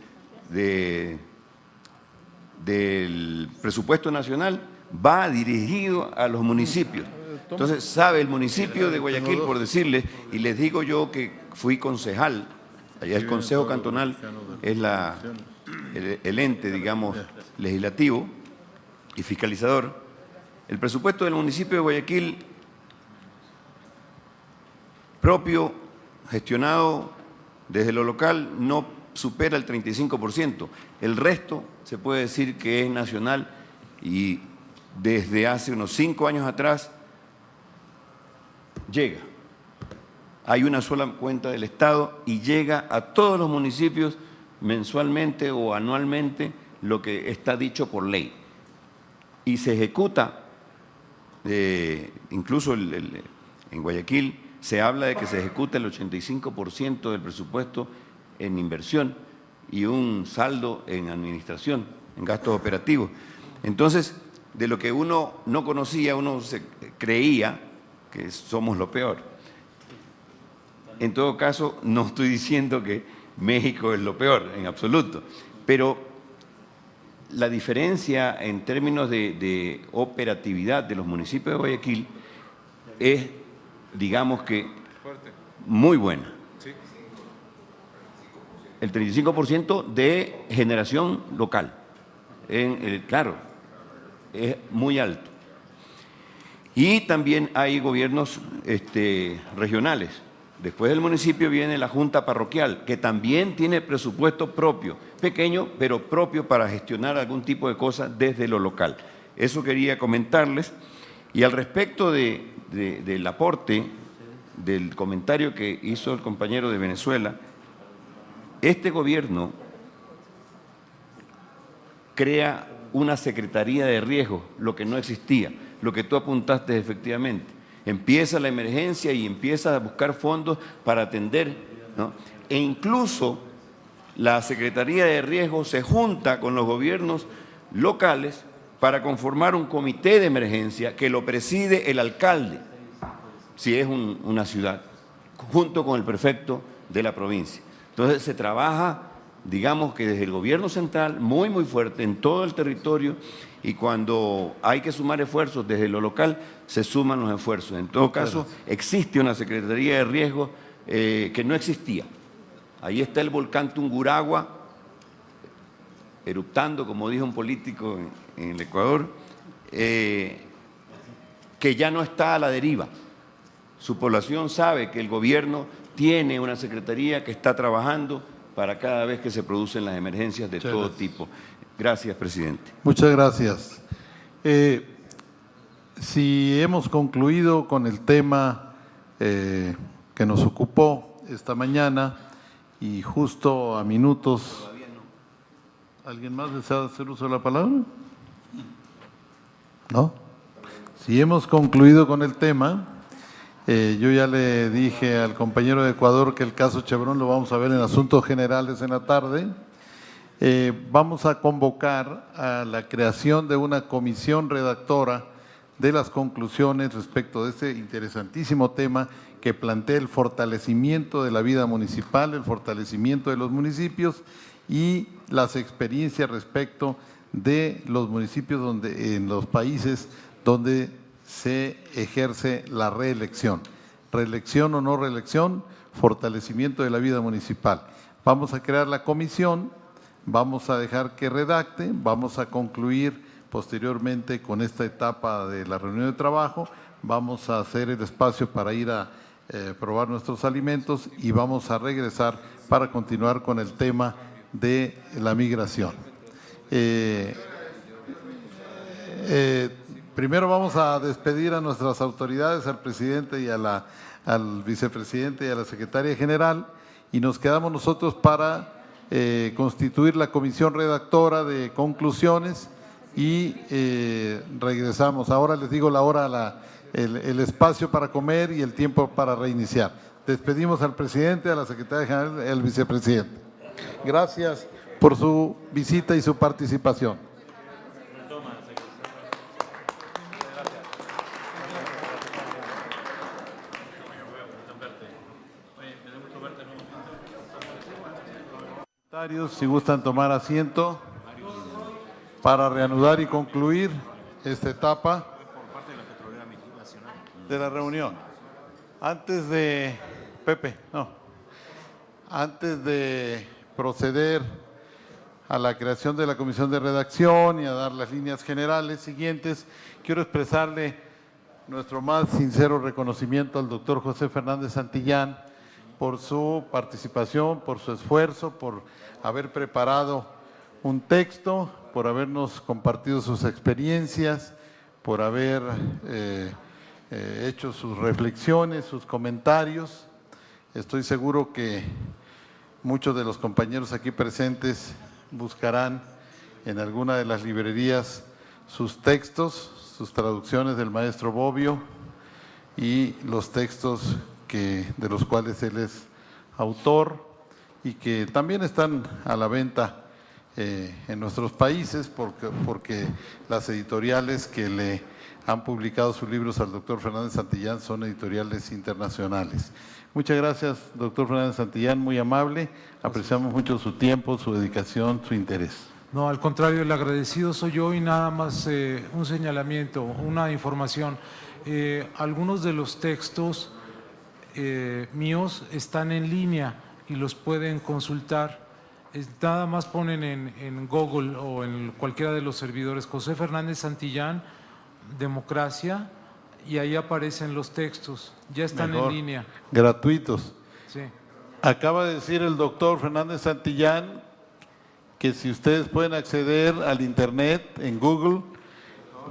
presupuesto nacional va dirigido a los municipios. Entonces, sabe el municipio de Guayaquil, por decirles, y les digo yo que fui concejal, allá el Consejo Cantonal es el ente, digamos, legislativo y fiscalizador. El presupuesto del municipio de Guayaquil propio, gestionado desde lo local, no supera el 35%. El resto se puede decir que es nacional y desde hace unos 5 años atrás llega. Hay una sola cuenta del Estado y llega a todos los municipios mensualmente o anualmente lo que está dicho por ley. Y se ejecuta, incluso en Guayaquil se habla de que se ejecuta el 85% del presupuesto en inversión y un saldo en administración, en gastos operativos. Entonces, de lo que uno no conocía, uno creía que somos lo peor. En todo caso, no estoy diciendo que México es lo peor, en absoluto, pero la diferencia en términos de operatividad de los municipios de Guayaquil es, digamos que, muy buena. El 35% de generación local, claro, es muy alto. Y también hay gobiernos regionales. Después del municipio viene la Junta Parroquial, que también tiene presupuesto propio, pequeño, pero propio para gestionar algún tipo de cosas desde lo local. Eso quería comentarles. Y al respecto del aporte, del comentario que hizo el compañero de Venezuela, este gobierno crea una Secretaría de Riesgo, lo que no existía, lo que tú apuntaste efectivamente. Empieza la emergencia y empieza a buscar fondos para atender, ¿no? E incluso la Secretaría de Riesgo se junta con los gobiernos locales para conformar un comité de emergencia que lo preside el alcalde, si es una ciudad, junto con el prefecto de la provincia. Entonces se trabaja, digamos que desde el gobierno central, muy fuerte en todo el territorio, y cuando hay que sumar esfuerzos desde lo local, se suman los esfuerzos. En todo caso, existe una Secretaría de Riesgo que no existía. Ahí está el volcán Tungurahua, eruptando, como dijo un político en el Ecuador, que ya no está a la deriva. Su población sabe que el gobierno tiene una secretaría que está trabajando para cada vez que se producen las emergencias de todo tipo. Gracias, presidente. Muchas gracias. Si hemos concluido con el tema que nos ocupó esta mañana y justo a minutos… ¿Alguien más desea hacer uso de la palabra? ¿No? Si hemos concluido con el tema… yo ya le dije al compañero de Ecuador que el caso Chevron lo vamos a ver en Asuntos Generales en la tarde. Vamos a convocar a la creación de una comisión redactora de las conclusiones respecto de este interesantísimo tema que plantea el fortalecimiento de la vida municipal, el fortalecimiento de los municipios y las experiencias respecto de los municipios en los países donde se ejerce la reelección. Reelección o no reelección, fortalecimiento de la vida municipal. Vamos a crear la comisión, vamos a dejar que redacte, vamos a concluir posteriormente con esta etapa de la reunión de trabajo, vamos a hacer el espacio para ir a probar nuestros alimentos y vamos a regresar para continuar con el tema de la migración. Primero vamos a despedir a nuestras autoridades, al presidente y al vicepresidente y a la secretaria general, y nos quedamos nosotros para constituir la comisión redactora de conclusiones y regresamos. Ahora les digo la hora, el espacio para comer y el tiempo para reiniciar. Despedimos al presidente, a la secretaria general y al vicepresidente. Gracias por su visita y su participación. parlamentarios, si gustan tomar asiento para reanudar y concluir esta etapa de la reunión. Antes de proceder a la creación de la comisión de redacción y a dar las líneas generales siguientes, quiero expresarle nuestro más sincero reconocimiento al doctor José Fernández Santillán por su participación, por su esfuerzo, por haber preparado un texto, por habernos compartido sus experiencias, por haber hecho sus reflexiones, sus comentarios. Estoy seguro que muchos de los compañeros aquí presentes buscarán en alguna de las librerías sus textos, sus traducciones del maestro Bobbio y los textos de los cuales él es autor y que también están a la venta en nuestros países porque las editoriales que le han publicado sus libros al doctor Fernández Santillán son editoriales internacionales. Muchas gracias, doctor Fernández Santillán, muy amable. Apreciamos mucho su tiempo, su dedicación, su interés. No, al contrario, el agradecido soy yo y nada más un señalamiento, una información. Algunos de los textos míos están en línea y los pueden consultar. Nada más ponen en Google o en cualquiera de los servidores José Fernández Santillán, Democracia, y ahí aparecen los textos, ya están en línea. Gratuitos. Sí. Acaba de decir el doctor Fernández Santillán que si ustedes pueden acceder al internet en Google,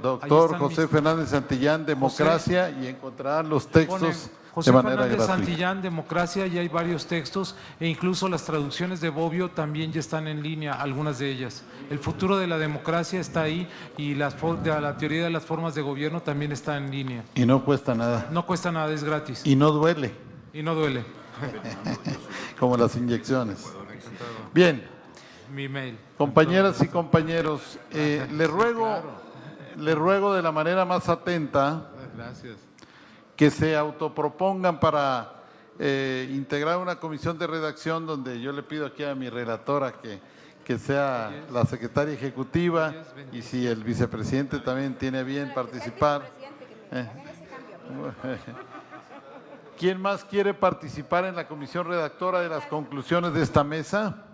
doctor José Fernández Santillán, Democracia, y encontrarán los textos José de manera Fernández gratuita. Santillán, Democracia, y hay varios textos e incluso las traducciones de Bobbio también ya están en línea, algunas de ellas. El futuro de la democracia está ahí y la teoría de las formas de gobierno también está en línea. Y no cuesta nada. No cuesta nada, es gratis. Y no duele. Y no duele. Como las inyecciones. Bien. Mi mail. Compañeras y compañeros, le ruego de la manera más atenta que se autopropongan para integrar una comisión de redacción donde yo le pido aquí a mi relatora que sea la secretaria ejecutiva y si el vicepresidente también tiene bien participar. ¿Quién más quiere participar en la comisión redactora de las conclusiones de esta mesa?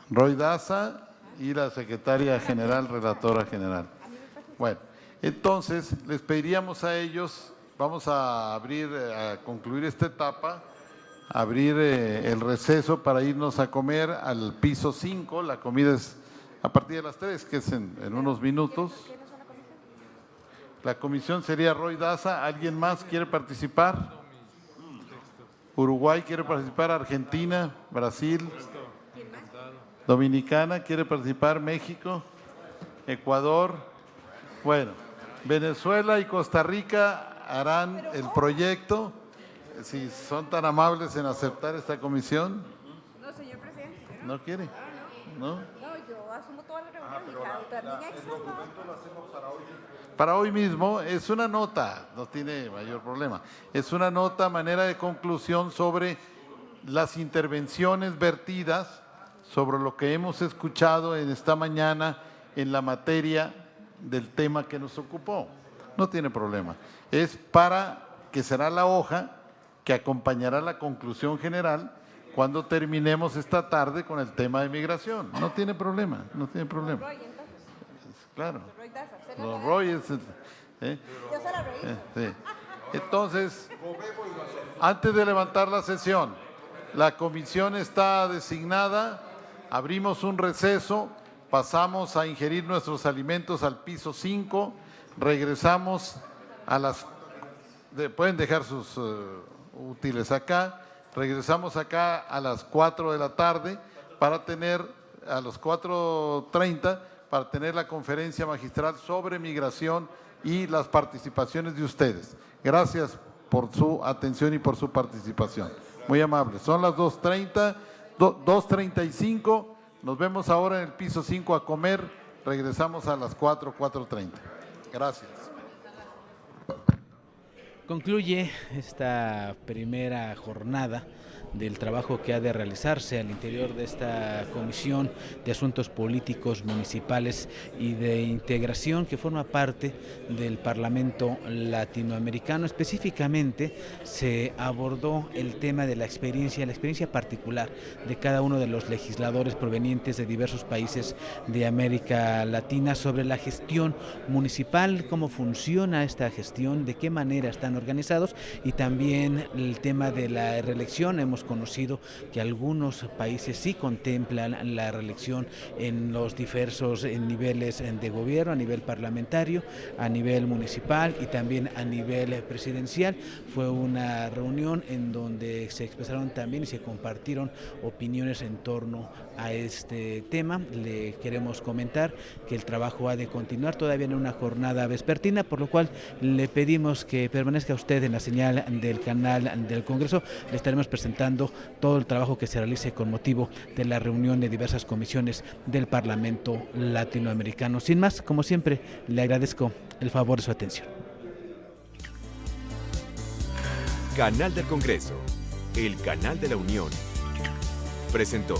Roy Daza y la secretaria general, relatora general. Bueno, entonces les pediríamos a ellos, vamos a concluir esta etapa, abrir el receso para irnos a comer al piso 5, la comida es a partir de las 3, que es en unos minutos. La comisión sería Roy Daza, ¿alguien más quiere participar? Uruguay quiere participar, Argentina, Brasil. Dominicana quiere participar, México, Ecuador. Bueno, Venezuela y Costa Rica harán el proyecto, si son tan amables en aceptar esta comisión. No, señor presidente. ¿No quiere? ¿No? No, yo asumo toda la reunión y cada termina eso. El documento lo hacemos para hoy. Para hoy mismo es una nota, no tiene mayor problema. Es una nota, manera de conclusión sobre las intervenciones vertidas sobre lo que hemos escuchado en esta mañana en la materia del tema que nos ocupó. No tiene problema. Es para que será la hoja que acompañará la conclusión general cuando terminemos esta tarde con el tema de migración. No tiene problema, no tiene problema. Claro. Los Roy sí. Entonces, antes de levantar la sesión, la comisión está designada. Abrimos un receso, pasamos a ingerir nuestros alimentos al piso 5, regresamos a pueden dejar sus útiles acá, regresamos acá a las 4 de la tarde para tener, a las 4:30, para tener la conferencia magistral sobre migración y las participaciones de ustedes. Gracias por su atención y por su participación. Muy amable. Son las 2:30. 2:35, nos vemos ahora en el piso 5 a comer, regresamos a las 4:30. Gracias. Concluye esta primera jornada del trabajo que ha de realizarse al interior de esta Comisión de Asuntos Políticos Municipales y de Integración, que forma parte del Parlamento Latinoamericano. Específicamente se abordó el tema de la experiencia particular de cada uno de los legisladores provenientes de diversos países de América Latina sobre la gestión municipal, cómo funciona esta gestión, de qué manera están organizados, y también el tema de la reelección. Hemos conocido que algunos países sí contemplan la reelección en los diversos niveles de gobierno, a nivel parlamentario, a nivel municipal y también a nivel presidencial. Fue una reunión en donde se expresaron también y se compartieron opiniones en torno a este tema. Le queremos comentar que el trabajo ha de continuar todavía en una jornada vespertina, por lo cual le pedimos que permanezca usted en la señal del canal del Congreso. Le estaremos presentando todo el trabajo que se realice con motivo de la reunión de diversas comisiones del Parlamento Latinoamericano. Sin más, como siempre, le agradezco el favor de su atención. Canal del Congreso, el canal de la Unión, presentó.